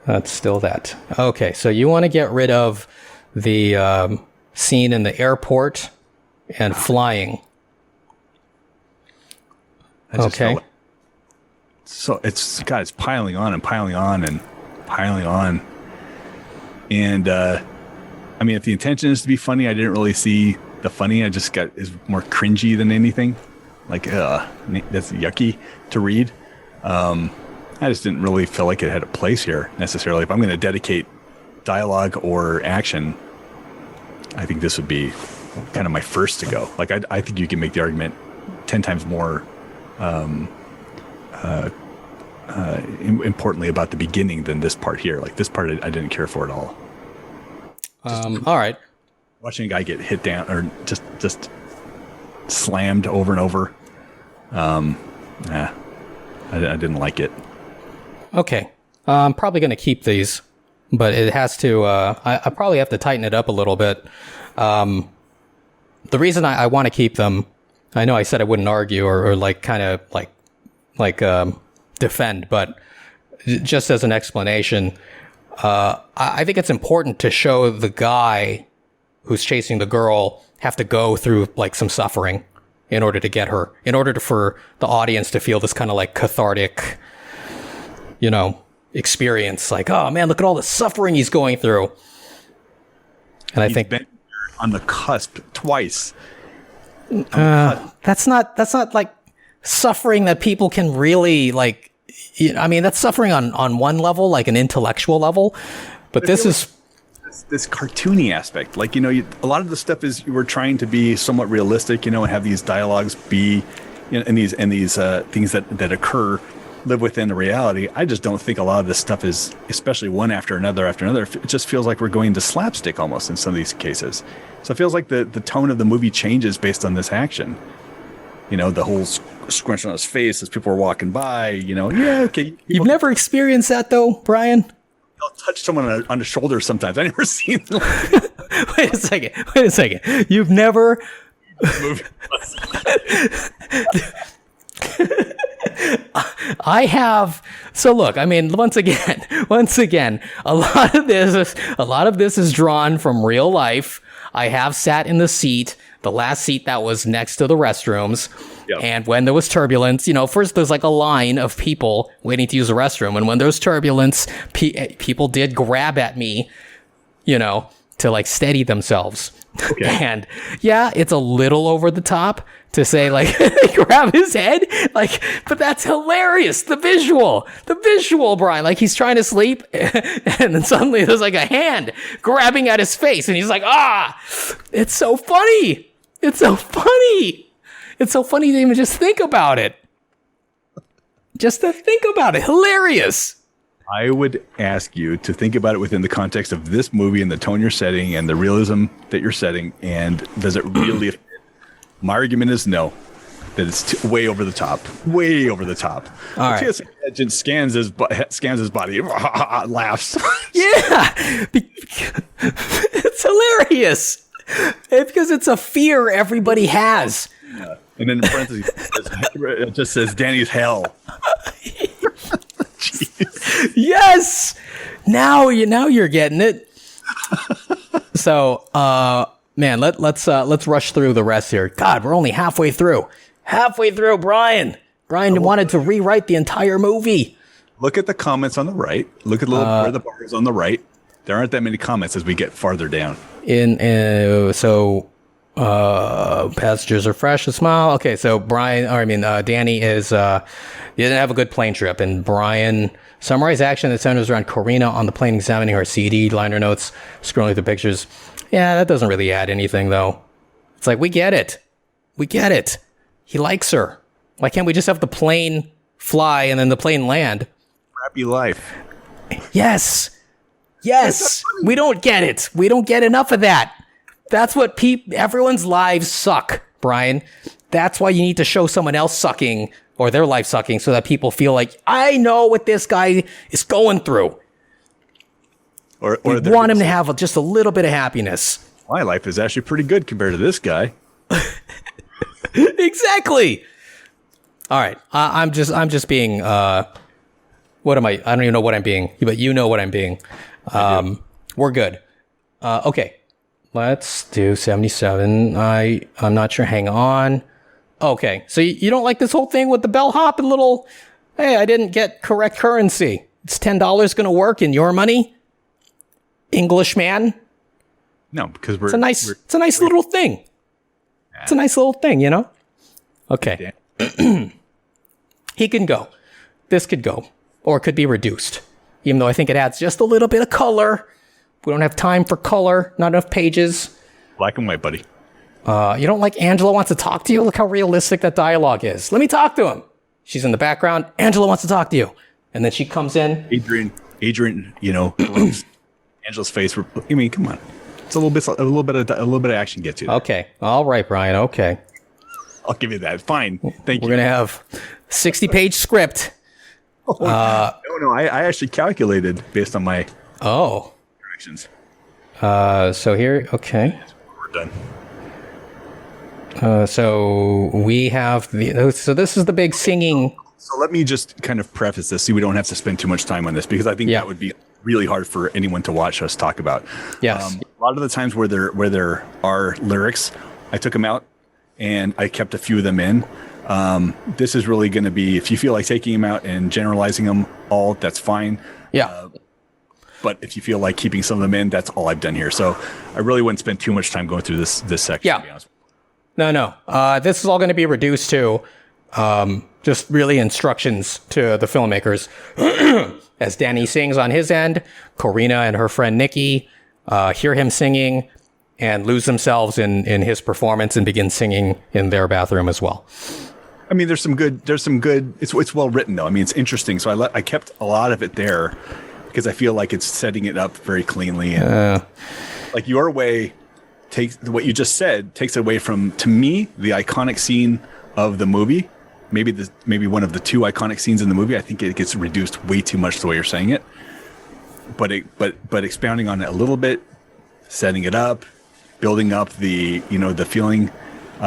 That's still that. Okay, so you want to get rid of the scene in the airport and flying. Okay. So it's piling on and piling on and piling on. And I mean, if the intention is to be funny, I didn't really see the funny. I just is more cringy than anything. Like, that's yucky to read. I just didn't really feel like it had a place here necessarily. If I'm going to dedicate dialogue or action, I think this would be kind of my first to go. Like, I think you can make the argument 10 times more importantly about the beginning than this part here. Like, this part I didn't care for at all. All right. Watching a guy get hit down or just slammed over and over. I didn't like it. Okay. I'm probably going to keep these, but it has to, I probably have to tighten it up a little bit. The reason I want to keep them, I know I said I wouldn't argue or like kind of like defend, but just as an explanation, I think it's important to show the guy who's chasing the girl have to go through like some suffering in order to get her, in order for the audience to feel this kind of like cathartic, experience. Like, oh man, look at all the suffering he's going through. And I think been on the cusp twice. That's not like suffering that people can really like. I mean, that's suffering on one level, like an intellectual level, but this is this cartoony aspect. Like, a lot of the stuff is we're trying to be somewhat realistic, and have these dialogues be, and these things that occur live within the reality. I just don't think a lot of this stuff is, especially one after another. It just feels like we're going to slapstick almost in some of these cases. So it feels like the tone of the movie changes based on this action. The whole scrunch on his face as people are walking by, yeah, okay. You've never experienced that though, Brian? I'll touch someone on the shoulder sometimes. I've never seen them. Wait a second. You've never... I have. So look, I mean, once again, a lot of this is drawn from real life. I have sat in the seat, the last seat that was next to the restrooms. Yep. And when there was turbulence, first there's like a line of people waiting to use the restroom. And when there's turbulence, people did grab at me, to like steady themselves. Okay. And yeah, it's a little over the top to say like grab his head, like, but that's hilarious. The visual, Brian, like he's trying to sleep and then suddenly there's like a hand grabbing at his face and he's like, it's so funny. It's so funny to even just think about it. Hilarious. I would ask you to think about it within the context of this movie and the tone you're setting and the realism that you're setting. And does it really fit? My argument is no, that it's way over the top. All right. Agent scans his body, laughs. Yeah. It's hilarious. Because it's a fear everybody has. Yeah. And then in parentheses, it just says Danny's hell. Yes. Now you're getting it. So, man, let's rush through the rest here. God, we're only halfway through. Brian. Brian wanted to rewrite the entire movie. Look at the comments on the right. Look at where the bar is on the right. There aren't that many comments as we get farther down. Passengers are fresh and smile. Okay, so Danny is, he didn't have a good plane trip. And Brian, summarize action that centers around Carina on the plane examining her CD, liner notes, scrolling through pictures. Yeah, that doesn't really add anything, though. It's like, we get it. We get it. He likes her. Why can't we just have the plane fly and then the plane land? Crappy life. Yes. Yes. We don't get it. We don't get enough of that. That's what everyone's lives suck, Brian. That's why you need to show someone else sucking or their life sucking so that people feel like, I know what this guy is going through. Or we want him to have just a little bit of happiness. My life is actually pretty good compared to this guy. Exactly. All right. I'm just being, what am I? I don't even know what I'm being, but you know what I'm being. We're good. Okay. Let's do 77. I'm not sure. Hang on. Okay. So you don't like this whole thing with the bellhop and little, hey, I didn't get correct currency. It's $10 going to work in your money? Englishman? No, because it's a nice little thing. It's a nice little thing, you know? Okay. He can go. This could go. Or it could be reduced. Even though I think it adds just a little bit of color. We don't have time for color. Not enough pages. Black and white, buddy. You don't like Angela wants to talk to you? Look how realistic that dialogue is. Let me talk to him. She's in the background. Angela wants to talk to you. And then she comes in. Adrian, Angela's face. I mean, come on. It's a little bit of action gets you there. Okay. All right, Brian. Okay. I'll give you that. Fine. Thank you. We're going to have 60-page script. No. I actually calculated based on my directions. So here, okay. We're done. So we have so this is the big singing. So let me just kind of preface this so we don't have to spend too much time on this because I think that would be really hard for anyone to watch us talk about. Yes. A lot of the times where there are lyrics, I took them out and I kept a few of them in. This is really going to be, if you feel like taking them out and generalizing them all, that's fine. Yeah. But if you feel like keeping some of them in, that's all I've done here. So I really wouldn't spend too much time going through this section. Yeah. To be honest. No. This is all going to be reduced to just really instructions to the filmmakers. As Danny sings on his end, Carina and her friend Nikki hear him singing and lose themselves in his performance and begin singing in their bathroom as well. I mean, there's some good, it's well written though. I mean, it's interesting. So I kept a lot of it there because I feel like it's setting it up very cleanly. And like your way takes what you just said, takes it away from, to me, the iconic scene of the movie. Maybe one of the two iconic scenes in the movie. I think it gets reduced way too much the way you're saying it. But expounding on it a little bit, setting it up, building up the feeling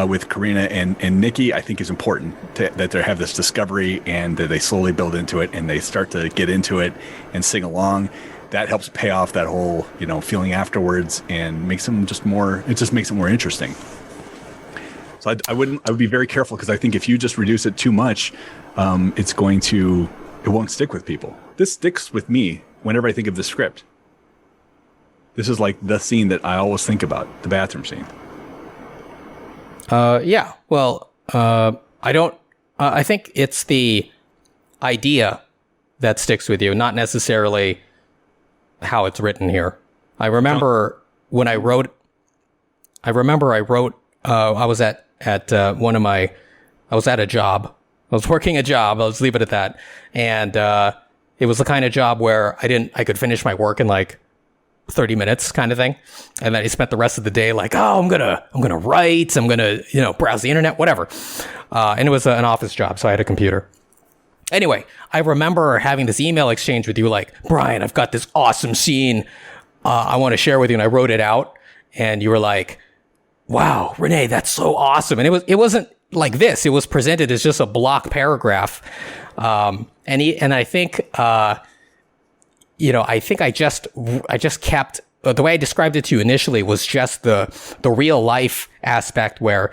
with Carina and Nikki, I think is important that they have this discovery and that they slowly build into it and they start to get into it and sing along. That helps pay off that whole feeling afterwards and makes them it just makes it more interesting. So I would be very careful because I think if you just reduce it too much, it won't stick with people. This sticks with me whenever I think of the script. This is like the scene that I always think about, the bathroom scene. Yeah. Well, I don't. I think it's the idea that sticks with you, not necessarily how it's written here. I remember when I wrote. I was at a job. I was working a job. Let's leave it at that. And it was the kind of job where I could finish my work in like 30 minutes kind of thing. And then I spent the rest of the day like, I'm going to write, I'm going to, browse the internet, whatever. And it was an office job. So I had a computer. Anyway, I remember having this email exchange with you like, Brian, I've got this awesome scene I want to share with you. And I wrote it out and you were like, wow, René, that's so awesome. And it wasn't like this. It was presented as just a block paragraph. And I think, I think I just kept, the way I described it to you initially was just the real life aspect where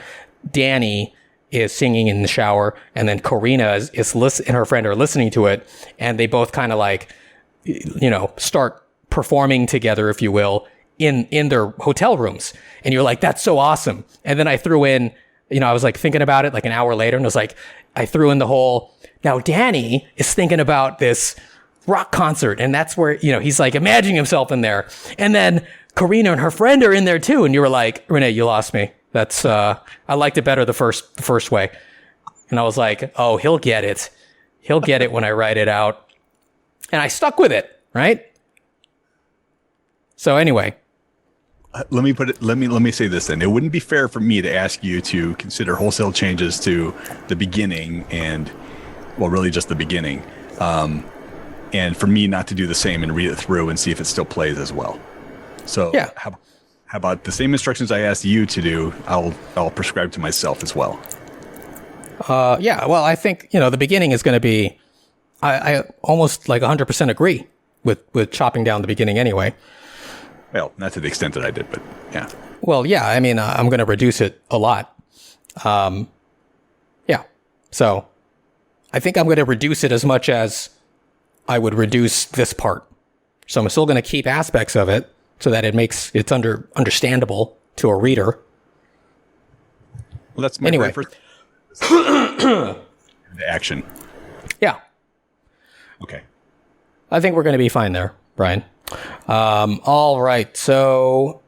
Danny is singing in the shower and then Carina and her friend are listening to it. And they both kind of like, start performing together, if you will, in their hotel rooms. And you're like, that's so awesome. And then I threw in, I was like thinking about it like an hour later, and it was like, I threw in the whole, now Danny is thinking about this rock concert, and that's where, he's like imagining himself in there. And then Carina and her friend are in there too. And you were like, René, you lost me. That's, I liked it better the first way. And I was like, oh, he'll get it. He'll get it when I write it out. And I stuck with it, right? So anyway. Let me say this then. It wouldn't be fair for me to ask you to consider wholesale changes to the beginning really just the beginning. And for me not to do the same and read it through and see if it still plays as well. So yeah. How about the same instructions I asked you to do, I'll prescribe to myself as well. Yeah, well, I think, the beginning is going to be, I almost like 100% agree with chopping down the beginning anyway. Well, not to the extent that I did, but yeah. Well, yeah, I mean, I'm going to reduce it a lot. Yeah, so I think I'm going to reduce it as much as I would reduce this part. So I'm still going to keep aspects of it so that it's understandable to a reader. Well, that's my anyway. First the action. Yeah. Okay. I think we're going to be fine there, Brian. All right. So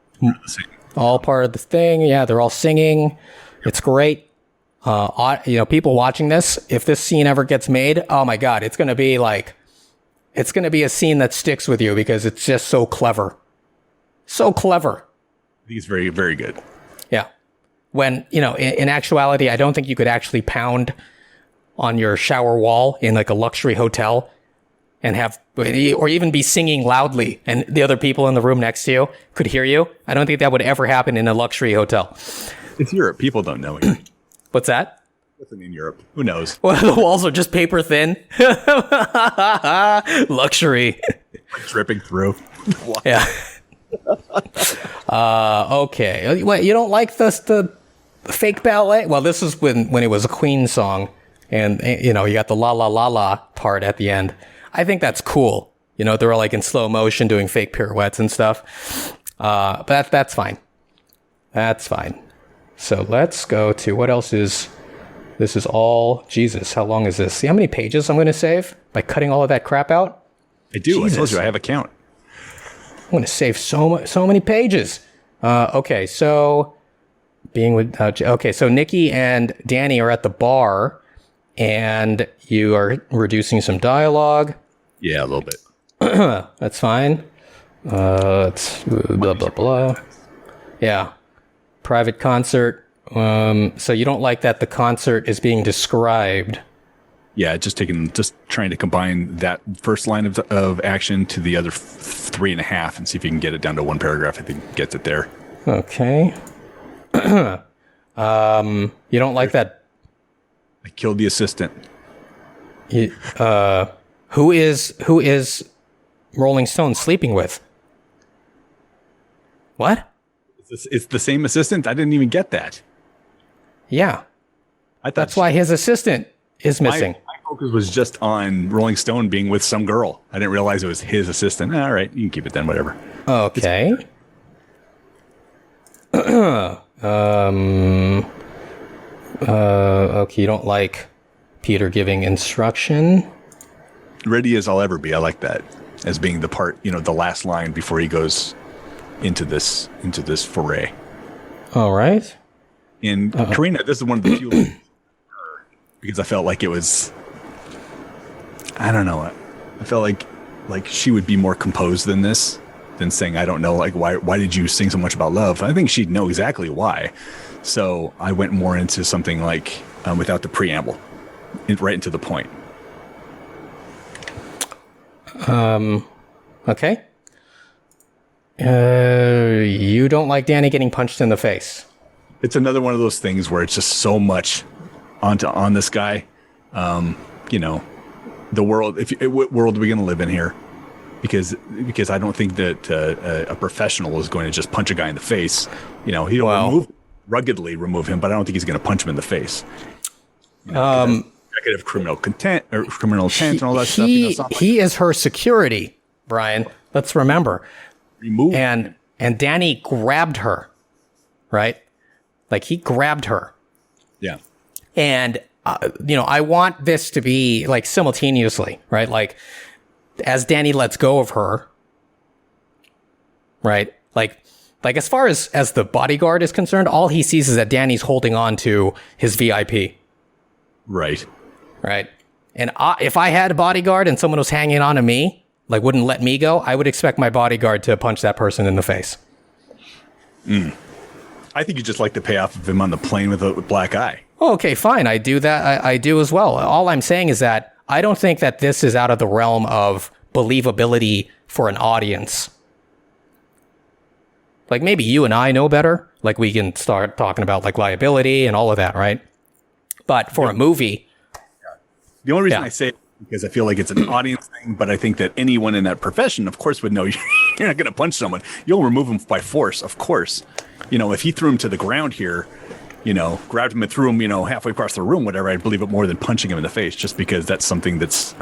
all part of the thing. Yeah, they're all singing. It's great. People watching this, if this scene ever gets made, oh my God, it's going to be a scene that sticks with you because it's just so clever. So clever. I think it's very, very good. Yeah. When, in actuality, I don't think you could actually pound on your shower wall in like a luxury hotel and or even be singing loudly and the other people in the room next to you could hear you. I don't think that would ever happen in a luxury hotel. It's Europe. People don't know it. What's that? Nothing in Europe. Who knows? Well, the walls are just paper thin. Luxury. Like dripping through. Yeah. Okay. Wait, you don't like the fake ballet? Well, this is when it was a Queen song, and you got the la la la la part at the end. I think that's cool. They're all like in slow motion doing fake pirouettes and stuff. But that's fine. That's fine. So let's go to what else is. This is all Jesus. How long is this? See how many pages I'm going to save by cutting all of that crap out? I do. Jesus. I told you I have a count. I'm going to save so many pages. Okay, so being with so Nikki and Danny are at the bar, and you are reducing some dialogue. Yeah, a little bit. That's fine. It's blah blah blah. Yeah, private concert. So you don't like that the concert is being described. Yeah, just trying to combine that first line of action to the other 3.5 and see if you can get it down to one paragraph. I think gets it there. Okay. You don't like that. I killed the assistant. Who is Rolling Stone sleeping with? What? It's the same assistant? I didn't even get that. Yeah. That's why his assistant is missing. My focus was just on Rolling Stone being with some girl. I didn't realize it was his assistant. All right, you can keep it then, whatever. Okay. Okay, you don't like Peter giving instruction? Ready as I'll ever be. I like that as being the part, the last line before he goes into this foray. All right. And Carina, this is one of the few because I felt like it was, I don't know. I felt like she would be more composed than this, than saying, I don't know, like, why did you sing so much about love? I think she'd know exactly why. So I went more into something like, without the preamble, right into the point. Okay. You don't like Danny getting punched in the face. It's another one of those things where it's just so much on this guy. The world. What world are we going to live in here? Because I don't think that a professional is going to just punch a guy in the face. He'll ruggedly remove him, but I don't think he's going to punch him in the face. Executive criminal content or criminal intent and all that stuff. He is her security, Brian. Let's remember. Remove and and Danny grabbed her, right? Like he grabbed her. Yeah. And, I want this to be like simultaneously, right? Like as Danny lets go of her, right? Like as far as the bodyguard is concerned, all he sees is that Danny's holding on to his VIP. Right. Right. And if I had a bodyguard and someone was hanging on to me, like wouldn't let me go, I would expect my bodyguard to punch that person in the face. I think you just like the payoff of him on the plane with a black eye. Oh, okay, fine. I do that. I do as well. All I'm saying is that I don't think that this is out of the realm of believability for an audience. Like maybe you and I know better. Like we can start talking about like liability and all of that, right? But for a movie... The only reason I say it is because I feel like it's an audience thing, but I think that anyone in that profession, of course, would know you're not going to punch someone. You'll remove him by force, of course. If he threw him to the ground here, grabbed him and threw him, halfway across the room, whatever, I'd believe it more than punching him in the face, just because that's something that's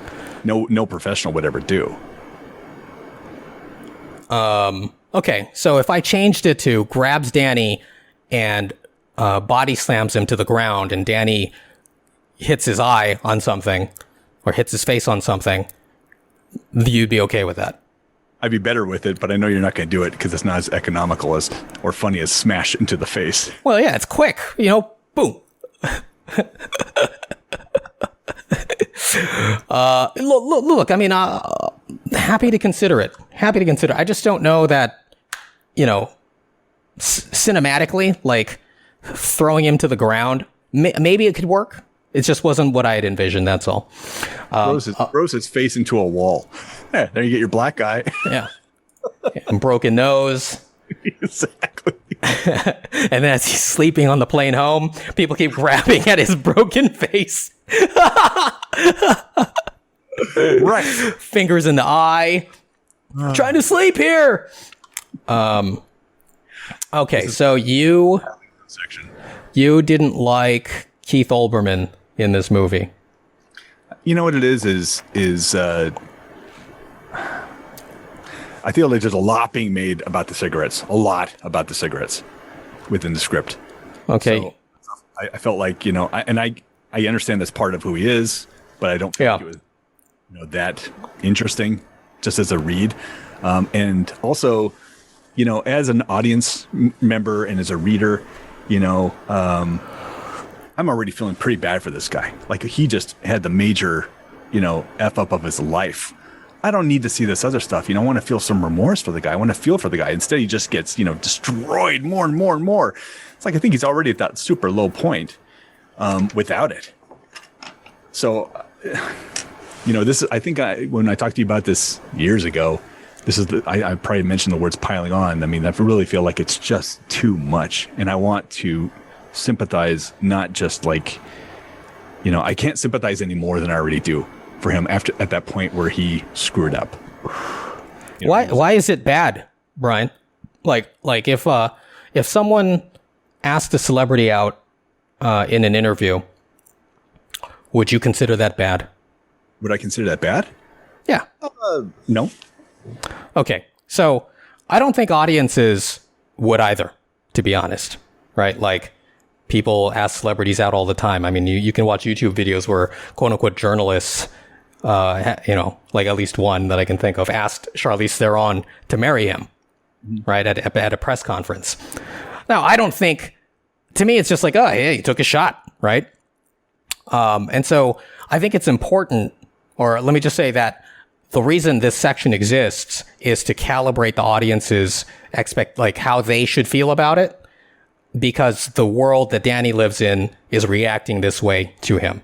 no professional would ever do. Okay, so if I changed it to grabs Danny and body slams him to the ground and Danny hits his eye on something or hits his face on something, you'd be okay with that? I'd be better with it, but I know you're not going to do it because it's not as economical as or funny as smash into the face. Well, yeah, it's quick. Boom. Look, I mean, happy to consider it. I just don't know that, cinematically, like throwing him to the ground, maybe it could work. It just wasn't what I had envisioned, that's all. Throws his face into a wall. Yeah, there you get your black eye. Yeah. And broken nose. Exactly. And then as he's sleeping on the plane home, people keep grabbing at his broken face. Right. Fingers in the eye. Trying to sleep here. Okay, so you didn't like Keith Olbermann in this movie. You know what it is I feel like there's a lot being made about the cigarettes. A lot about the cigarettes within the script. Okay. So I felt like, I understand that's part of who he is, but I don't feel like it was that interesting just as a read. And also, as an audience member and as a reader, I'm already feeling pretty bad for this guy. Like he just had the major, F up of his life. I don't need to see this other stuff. I want to feel some remorse for the guy. I want to feel for the guy. Instead, he just gets, destroyed more and more and more. It's like I think he's already at that super low point without it. So, this is, I think when I talked to you about this years ago, this is I probably mentioned the words piling on. I mean, I really feel like it's just too much. And I want to sympathize, not just like, I can't sympathize any more than I already do for him at that point where he screwed up. Why is it bad, Brian? Like if someone asked a celebrity out in an interview, would you consider that bad? Would I consider that bad? Yeah. No. Okay. So I don't think audiences would either, to be honest, right? Like people ask celebrities out all the time. I mean, you can watch YouTube videos where quote unquote journalists, like at least one that I can think of, asked Charlize Theron to marry him, right, at a press conference. Now, I don't think, to me, it's just like, oh, yeah, you took a shot, right? And so I think it's important, or let me just say that the reason this section exists is to calibrate the audience's how they should feel about it, because the world that Danny lives in is reacting this way to him.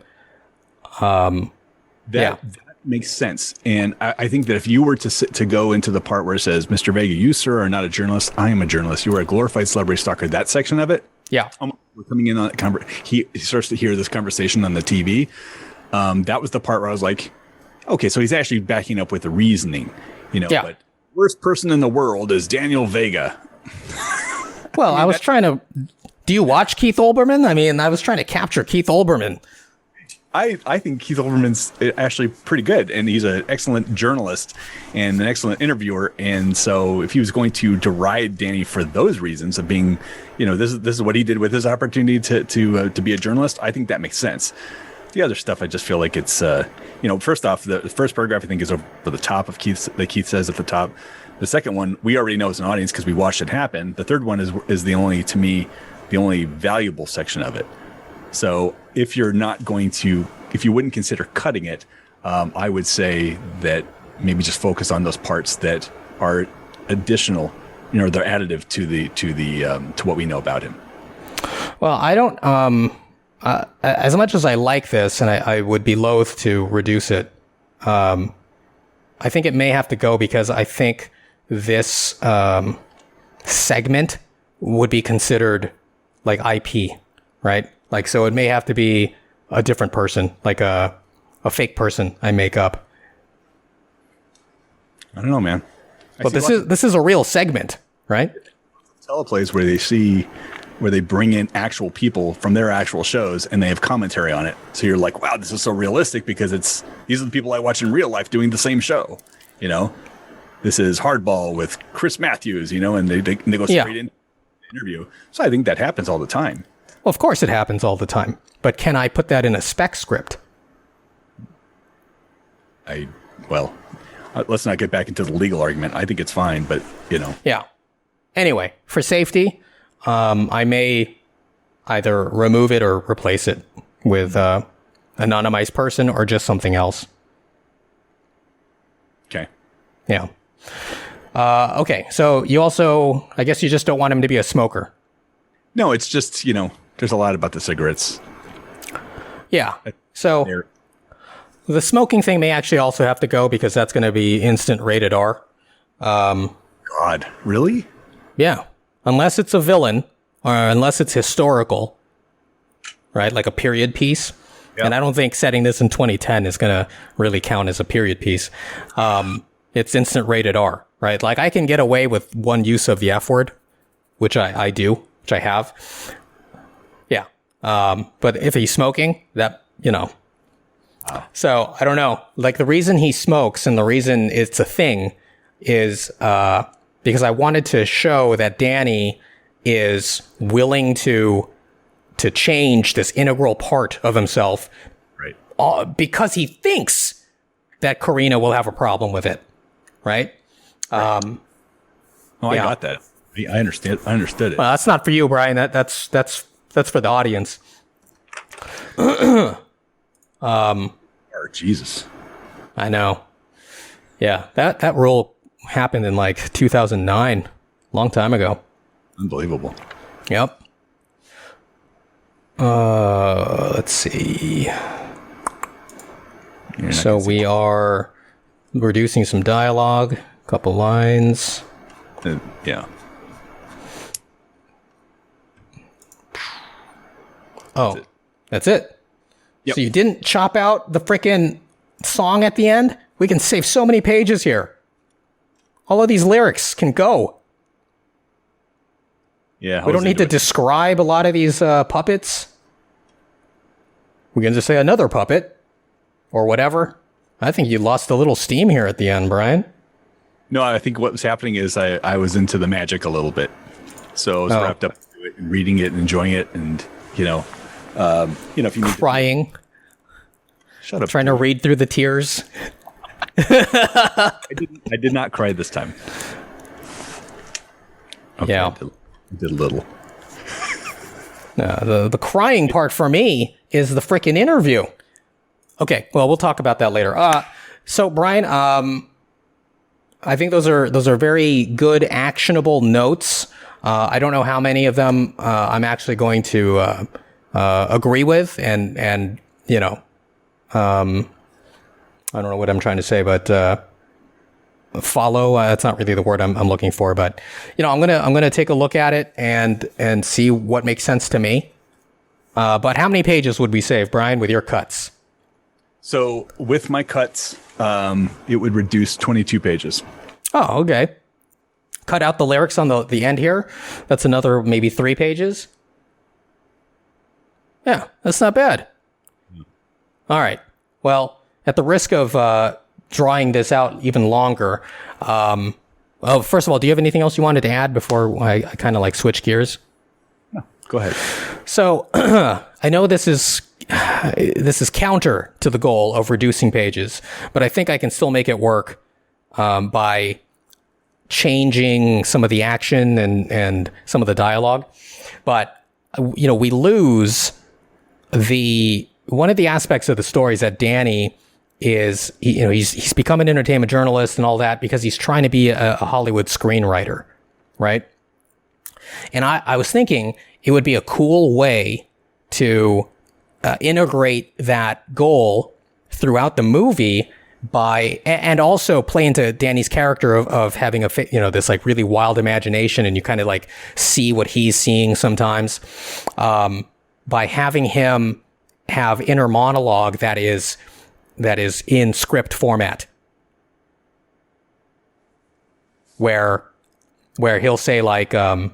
That makes sense. And I think that if you were to go into the part where it says, Mr. Vega, you, sir, are not a journalist. I am a journalist. You are a glorified celebrity stalker. That section of it. Yeah. We're coming in on that. He starts to hear this conversation on the TV. That was the part where I was like, okay, so he's actually backing up with the reasoning, but worst person in the world is Daniel Vega. Well, I was trying to, do you watch Keith Olbermann? I mean, I was trying to capture Keith Olbermann. I think Keith Olbermann's actually pretty good, and he's an excellent journalist and an excellent interviewer. And so, if he was going to deride Danny for those reasons of being, this is what he did with his opportunity to be a journalist, I think that makes sense. The other stuff, I just feel like it's, first off, the first paragraph I think is over the top of Keith says at the top. The second one we already know as an audience because we watched it happen. The third one is the only, to me, the only valuable section of it. So if you wouldn't consider cutting it, I would say that maybe just focus on those parts that are additional, they're additive to what we know about him. Well, I don't, as much as I like this and I would be loath to reduce it, I think it may have to go because I think this segment would be considered like IP, right? Like, so it may have to be a different person, like a fake person I make up. I don't know, man. But this is a real segment, right? Teleplays where they bring in actual people from their actual shows and they have commentary on it. So you're like, wow, this is so realistic because these are the people I watch in real life doing the same show. This is Hardball with Chris Matthews, and they go straight into the interview. So I think that happens all the time. Well, of course it happens all the time. But can I put that in a spec script? Let's not get back into the legal argument. I think it's fine, but Yeah. Anyway, for safety, I may either remove it or replace it with anonymized person or just something else. Okay. Yeah. Okay. So you also, I guess you just don't want him to be a smoker. No, it's just, there's a lot about the cigarettes. Yeah. So the smoking thing may actually also have to go because that's going to be instant rated R. God, really? Yeah. Unless it's a villain or unless it's historical, right? Like a period piece. Yep. And I don't think setting this in 2010 is going to really count as a period piece. It's instant rated R, right? Like I can get away with one use of the F word, which I do, which I have. Yeah. But if he's smoking, that, So I don't know. Like the reason he smokes and the reason it's a thing is because I wanted to show that Danny is willing to change this integral part of himself, right? Because he thinks that Carina will have a problem with it, right? I got that. I understand. I understood it. Well, that's not for you, Brian. That's for the audience. Jesus. I know. Yeah, that rule happened in like 2009, long time ago. Unbelievable. Yep. Let's see. So we are reducing some dialogue, a couple lines. Yeah. Oh, that's it. Yep. So you didn't chop out the frickin' song at the end? We can save so many pages here. All of these lyrics can go. Yeah. We don't need to describe a lot of these puppets. We can just say another puppet or whatever. I think you lost a little steam here at the end, Brian. No, I think what was happening is I was into the magic a little bit. So I was wrapped up into it and reading it and enjoying it. And, if you need crying. Shut up. Trying to read through the tears. I did not cry this time. Okay, yeah. I did a little. The crying part for me is the frickin' interview. Okay, well, we'll talk about that later. So Brian, I think those are very good, actionable notes. I don't know how many of them I'm actually going to agree with, and I don't know what I'm trying to say, but follow. That's not really the word I'm looking for, but I'm gonna take a look at it and see what makes sense to me. But how many pages would we save, Brian, with your cuts? So with my cuts, it would reduce 22 pages. Oh, okay. Cut out the lyrics on the end here. That's another maybe 3 pages. Yeah, that's not bad. All right. Well, at the risk of drawing this out even longer, first of all, do you have anything else you wanted to add before I kind of like switch gears? No, go ahead. So I know this is counter to the goal of reducing pages, but I think I can still make it work by changing some of the action and some of the dialogue. But we lose one of the aspects of the story is that Danny is he's become an entertainment journalist and all that because he's trying to be a Hollywood screenwriter, right? And I was thinking it would be a cool way to integrate that goal throughout the movie and also play into Danny's character of having this like really wild imagination, and you kind of like see what he's seeing sometimes, by having him have inner monologue that is in script format, where he'll say like, just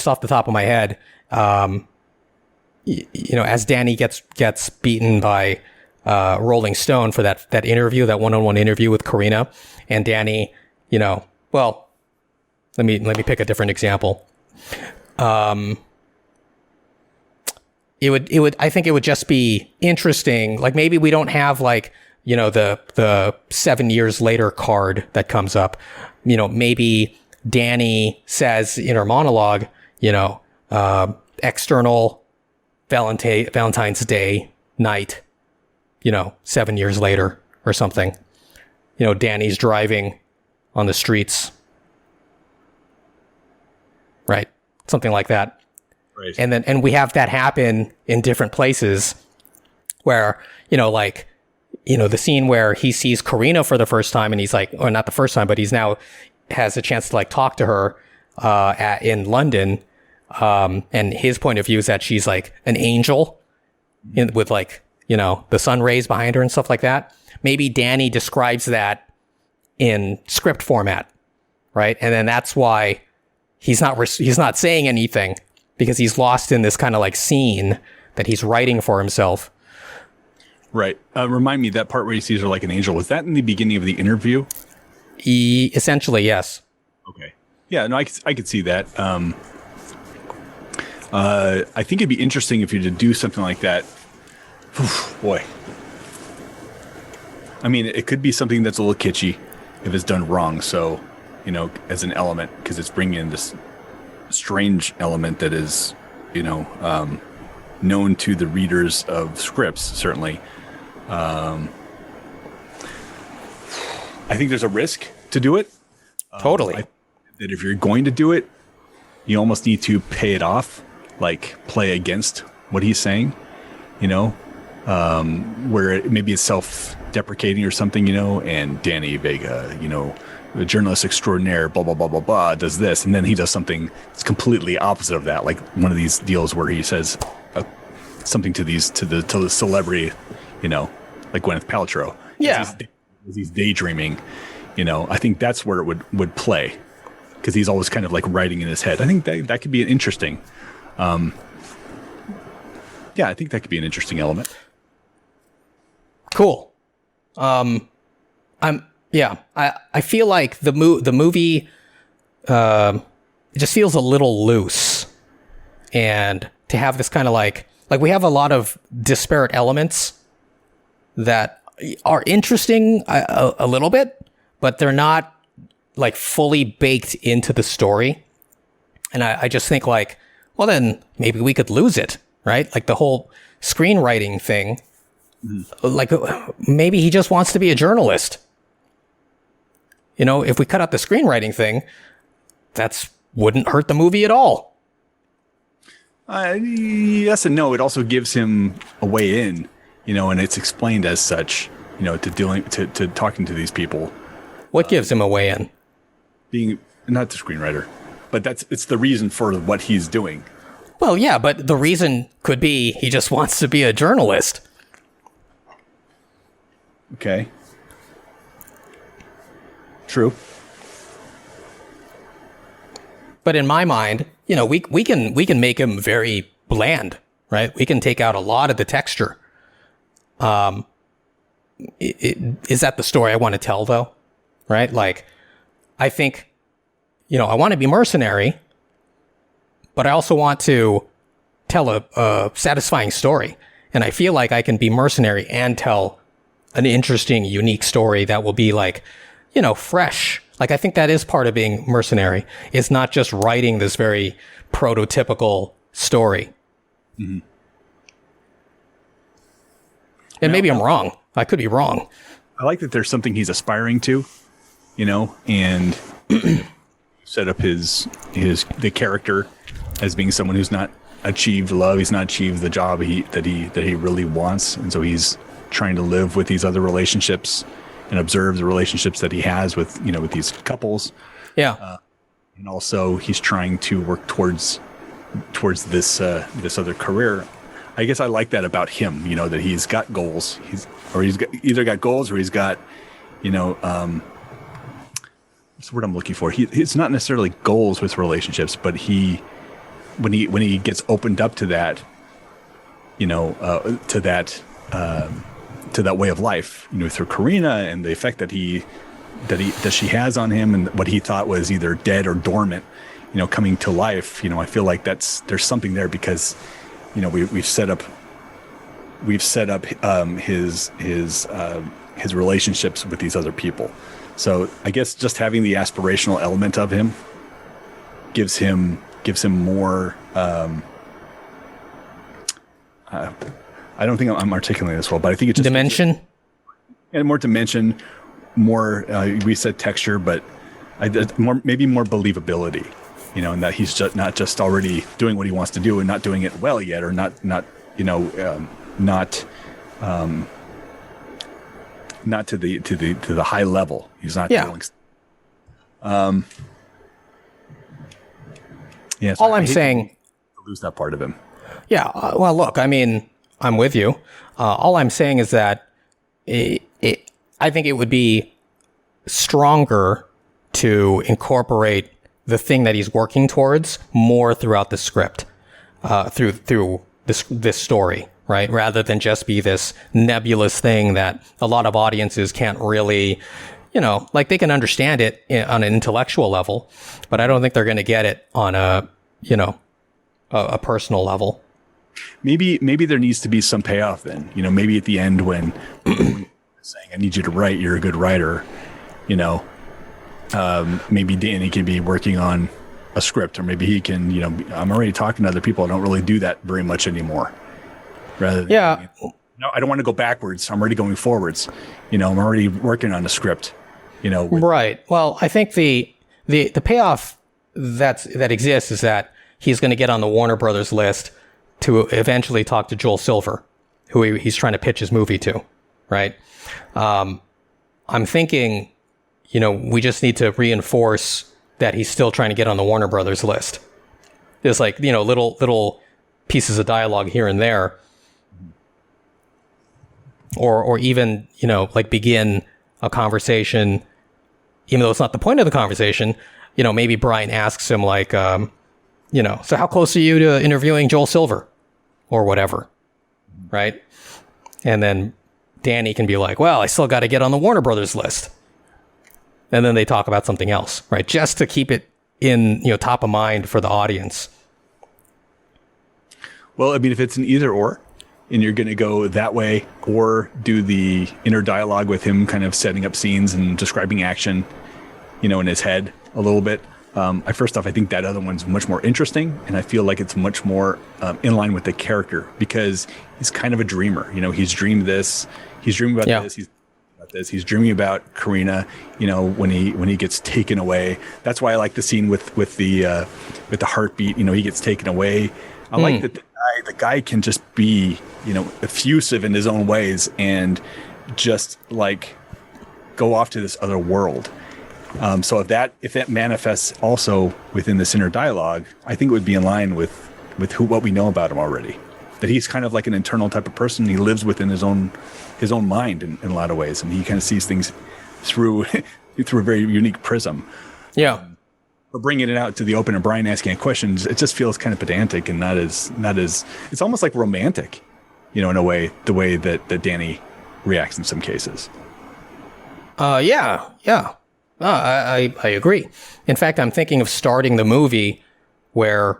off the top of my head, as Danny gets beaten by Rolling Stone for that interview, that one-on-one interview with Carina, and Danny, let me pick a different example. I think it would just be interesting. Like maybe we don't have like, the 7 years later card that comes up. Maybe Danny says in her monologue, external Valentine's Day night, 7 years later or something. Danny's driving on the streets. Right. Something like that. Right. And we have that happen in different places where, the scene where he sees Carina for the first time and he's like, or not the first time, but he's now has a chance to like talk to her in London. And his point of view is that she's like an angel with like, the sun rays behind her and stuff like that. Maybe Danny describes that in script format, right? And then that's why he's not saying anything, because he's lost in this kind of like scene that he's writing for himself. Right. Remind me, that part where he sees her like an angel, was that in the beginning of the interview? Essentially, yes. Okay. Yeah, no, I could see that. I think it'd be interesting if you to do something like that. Boy. I mean, it could be something that's a little kitschy if it's done wrong. So, as an element, because it's bringing in this strange element that is, known to the readers of scripts, certainly. I think there's a risk to do it. Totally. That if you're going to do it, you almost need to pay it off, like play against what he's saying, where maybe it's self-deprecating or something, and Danny Vega, the journalist extraordinaire, blah, blah, blah, blah, blah, does this. And then he does something that's completely opposite of that. Like one of these deals where he says something to the celebrity, like Gwyneth Paltrow. Yeah. He's daydreaming, I think that's where it would play, because he's always kind of like writing in his head. I think that could be an interesting, I think that could be an interesting element. Cool. I feel like the movie it just feels a little loose, and to have this kind of like we have a lot of disparate elements that are interesting a little bit, but they're not like fully baked into the story. And I just think like, well, then maybe we could lose it, right? Like the whole screenwriting thing. Like maybe he just wants to be a journalist. If we cut out the screenwriting thing, that's wouldn't hurt the movie at all. Yes and no. It also gives him a way in, and it's explained as such, to talking to these people. What gives him a way in? Being not the screenwriter, but it's the reason for what he's doing. Well, yeah, but the reason could be he just wants to be a journalist. Okay. True. But in my mind, we can make him very bland, right? We can take out a lot of the texture Is that the story I want to tell, though? Right? Like, I think, I want to be mercenary, but I also want to tell a satisfying story. And I feel like I can be mercenary and tell an interesting, unique story that will be like, fresh. Like, I think that is part of being mercenary. It's not just writing this very prototypical story. Mm-hmm. And maybe I'm wrong. I could be wrong. I like that there's something he's aspiring to, and set up the character as being someone who's not achieved love. He's not achieved the job that he really wants, and so he's trying to live with these other relationships and observe the relationships that he has with with these couples. Yeah, and also he's trying to work towards this other career. I guess I like that about him. That he's got goals. He's either got goals or he's got what's the word I'm looking for? It's not necessarily goals with relationships, but when he gets opened up to that, to that way of life, through Carina and the effect that she has on him, and what he thought was either dead or dormant, coming to life. I feel like there's something there because, we've set up his relationships with these other people. So I guess just having the aspirational element of him gives him more. I don't think I'm articulating this well, but I think it's just dimension, and more dimension, more we said texture, but maybe more believability. And that he's just not just already doing what he wants to do and not doing it well yet, or not to the high level. He's not doing. So all I'm saying, to lose that part of him. Yeah. Well, look, I mean, I'm with you. All I'm saying is that I think it would be stronger to incorporate the thing that he's working towards more throughout the script, through this story, right? Rather than just be this nebulous thing that a lot of audiences can't really, like they can understand it on an intellectual level, but I don't think they're going to get it on a personal level. Maybe there needs to be some payoff then. Maybe at the end when saying, "I need you to write. You're a good writer." Maybe Danny can be working on a script, or maybe he can. I'm already talking to other people. I don't really do that very much anymore. Rather than, no, I don't want to go backwards. I'm already going forwards. I'm already working on a script. Right. Well, I think the payoff that exists is that he's going to get on the Warner Brothers list to eventually talk to Joel Silver, who he's trying to pitch his movie to, right? I'm thinking, we just need to reinforce that he's still trying to get on the Warner Brothers list. There's like, little pieces of dialogue here and there, or even, like begin a conversation, even though it's not the point of the conversation. Maybe Brian asks him like, so how close are you to interviewing Joel Silver or whatever, right? And then Danny can be like, well, I still got to get on the Warner Brothers list. And then they talk about something else, right? Just to keep it in, top of mind for the audience. Well, I mean, if it's an either or, and you're going to go that way, or do the inner dialogue with him kind of setting up scenes and describing action, in his head a little bit. First off, I think that other one's much more interesting, and I feel like it's much more in line with the character, because he's kind of a dreamer. He's dreamed this, he's dreaming about this, he's dreaming about Carina. When he gets taken away. That's why I like the scene with the heartbeat. He gets taken away. I like that the guy can just be effusive in his own ways and just like go off to this other world. So if that manifests also within this inner dialogue, I think it would be in line with what we know about him already. That he's kind of like an internal type of person. He lives within his own mind in a lot of ways, and he kind of sees things through a very unique prism. Yeah. But bringing it out to the open and Brian asking questions, it just feels kind of pedantic and not as. It's almost like romantic, in a way, the way that Danny reacts in some cases. Yeah. I agree. In fact, I'm thinking of starting the movie where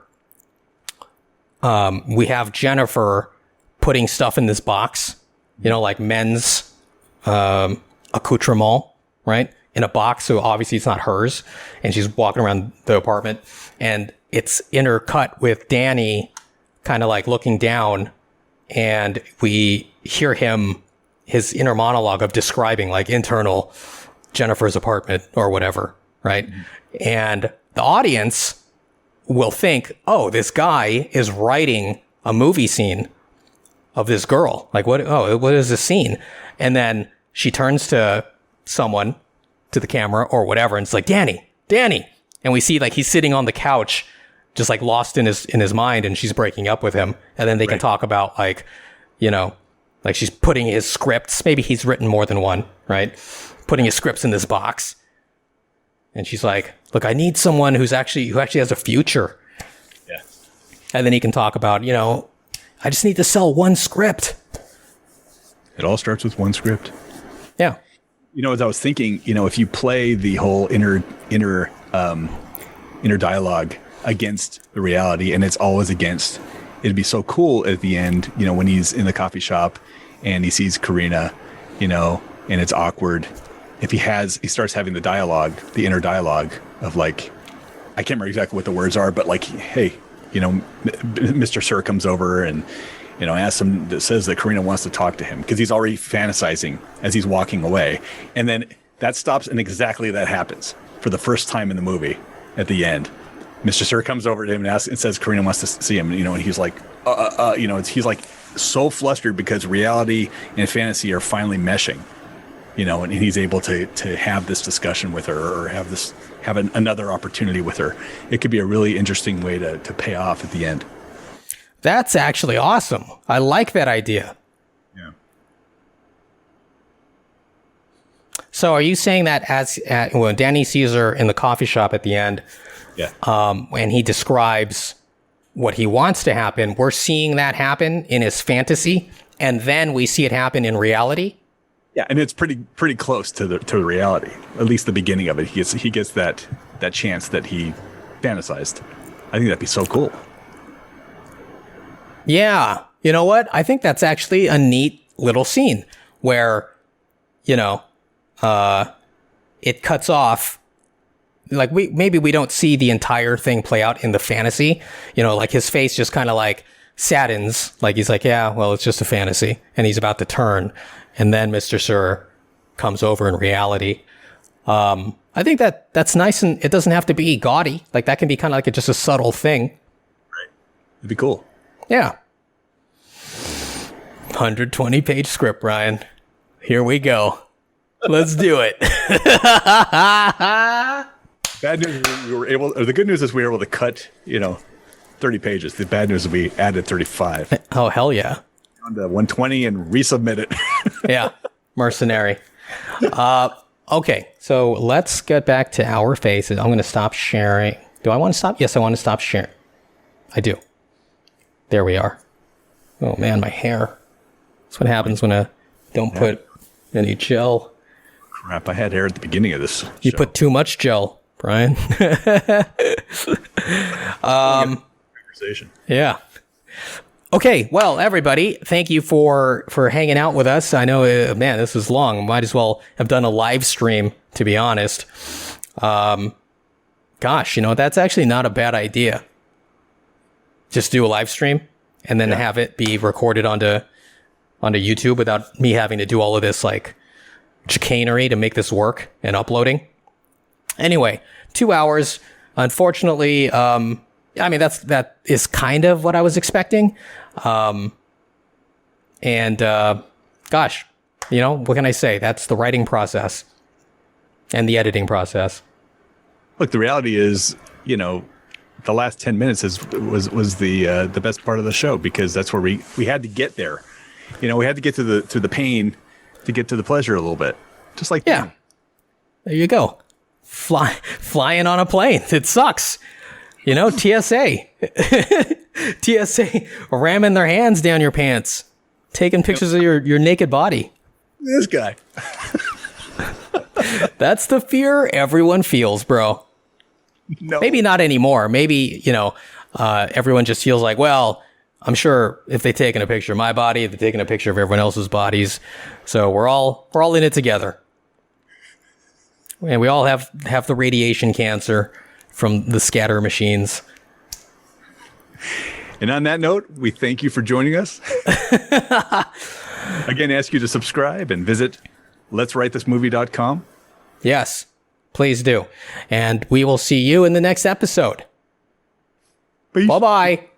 we have Jennifer putting stuff in this box, like men's accoutrement, right? In a box, so obviously it's not hers, and she's walking around the apartment, and it's intercut with Danny kind of like looking down, and we hear his inner monologue of describing like internal Jennifer's apartment or whatever, right? Mm-hmm. And the audience will think, oh, this guy is writing a movie scene of this girl. Like, what is this scene? And then she turns to someone, to the camera or whatever, and it's like, Danny. And we see like he's sitting on the couch, just like lost in his mind, and she's breaking up with him. And then they can talk about like, like she's putting his scripts. Maybe he's written more than one, right? Putting his scripts in this box. And she's like, look, I need someone who actually has a future. Yeah. And then he can talk about, I just need to sell one script. It all starts with one script. Yeah. As I was thinking, if you play the whole inner dialogue against the reality, and it's always against, it'd be so cool at the end, when he's in the coffee shop and he sees Carina, and it's awkward. If he starts having the inner dialogue of like, I can't remember exactly what the words are, but like, hey, Mr. Sir comes over and, asks him, that says that Carina wants to talk to him because he's already fantasizing as he's walking away. And then that stops, and exactly that happens for the first time in the movie at the end. Mr. Sir comes over to him and asks and says Carina wants to see him, and he's like, he's like so flustered because reality and fantasy are finally meshing, and he's able to have this discussion with her or have another opportunity with her. It could be a really interesting way to pay off at the end. That's actually awesome. I like that idea. Yeah. So are you saying that when Danny sees her in the coffee shop at the end, and he describes what he wants to happen, we're seeing that happen in his fantasy, and then we see it happen in reality? Yeah, and it's pretty close to the reality. At least the beginning of it, he gets that chance that he fantasized. I think that'd be so cool. Yeah, you know what? I think that's actually a neat little scene where, it cuts off. Like maybe we don't see the entire thing play out in the fantasy. Like his face just kind of like saddens. Like he's like, yeah, well, it's just a fantasy, and he's about to turn, and then Mr. Sir comes over in reality. I think that's nice, and it doesn't have to be gaudy. Like that can be kind of like just a subtle thing. Right. It'd be cool. Yeah. 120-page script, Ryan. Here we go. Let's do it. Bad news is the good news is we were able to cut, 30 pages. The bad news is we added 35. Oh, hell yeah. On to 120 and resubmit it. Yeah. Mercenary. Okay. So let's get back to our faces. I'm going to stop sharing. Do I want to stop? Yes, I want to stop sharing. I do. There we are. Oh man, my hair. That's what happens when I don't put any gel. Crap, I had hair at the beginning of this You show. put too much gel, Brian. Conversation. Yeah. Okay, well, everybody, thank you for hanging out with us. I know, man, this was long. Might as well have done a live stream, to be honest. Gosh, that's actually not a bad idea. Just do a live stream and then have it be recorded onto YouTube without me having to do all of this like chicanery to make this work and uploading. Anyway, 2 hours. Unfortunately, that is kind of what I was expecting. Gosh, what can I say? That's the writing process and the editing process. Look, the reality is, the last 10 minutes was the best part of the show because that's where we had to get there. We had to get to the pain to get to the pleasure a little bit. Just like that. There you go. Flying on a plane. It sucks. TSA. TSA ramming their hands down your pants. taking pictures of your naked body. This guy. That's the fear everyone feels, bro. No. Maybe not anymore. Maybe, everyone just feels like, well, I'm sure if they've taken a picture of my body, they've taken a picture of everyone else's bodies. So we're all in it together. And we all have the radiation cancer from the scatter machines. And on that note, we thank you for joining us. Again, ask you to subscribe and visit letswritethismovie.com. Yes, please do. And we will see you in the next episode. Peace. Bye-bye.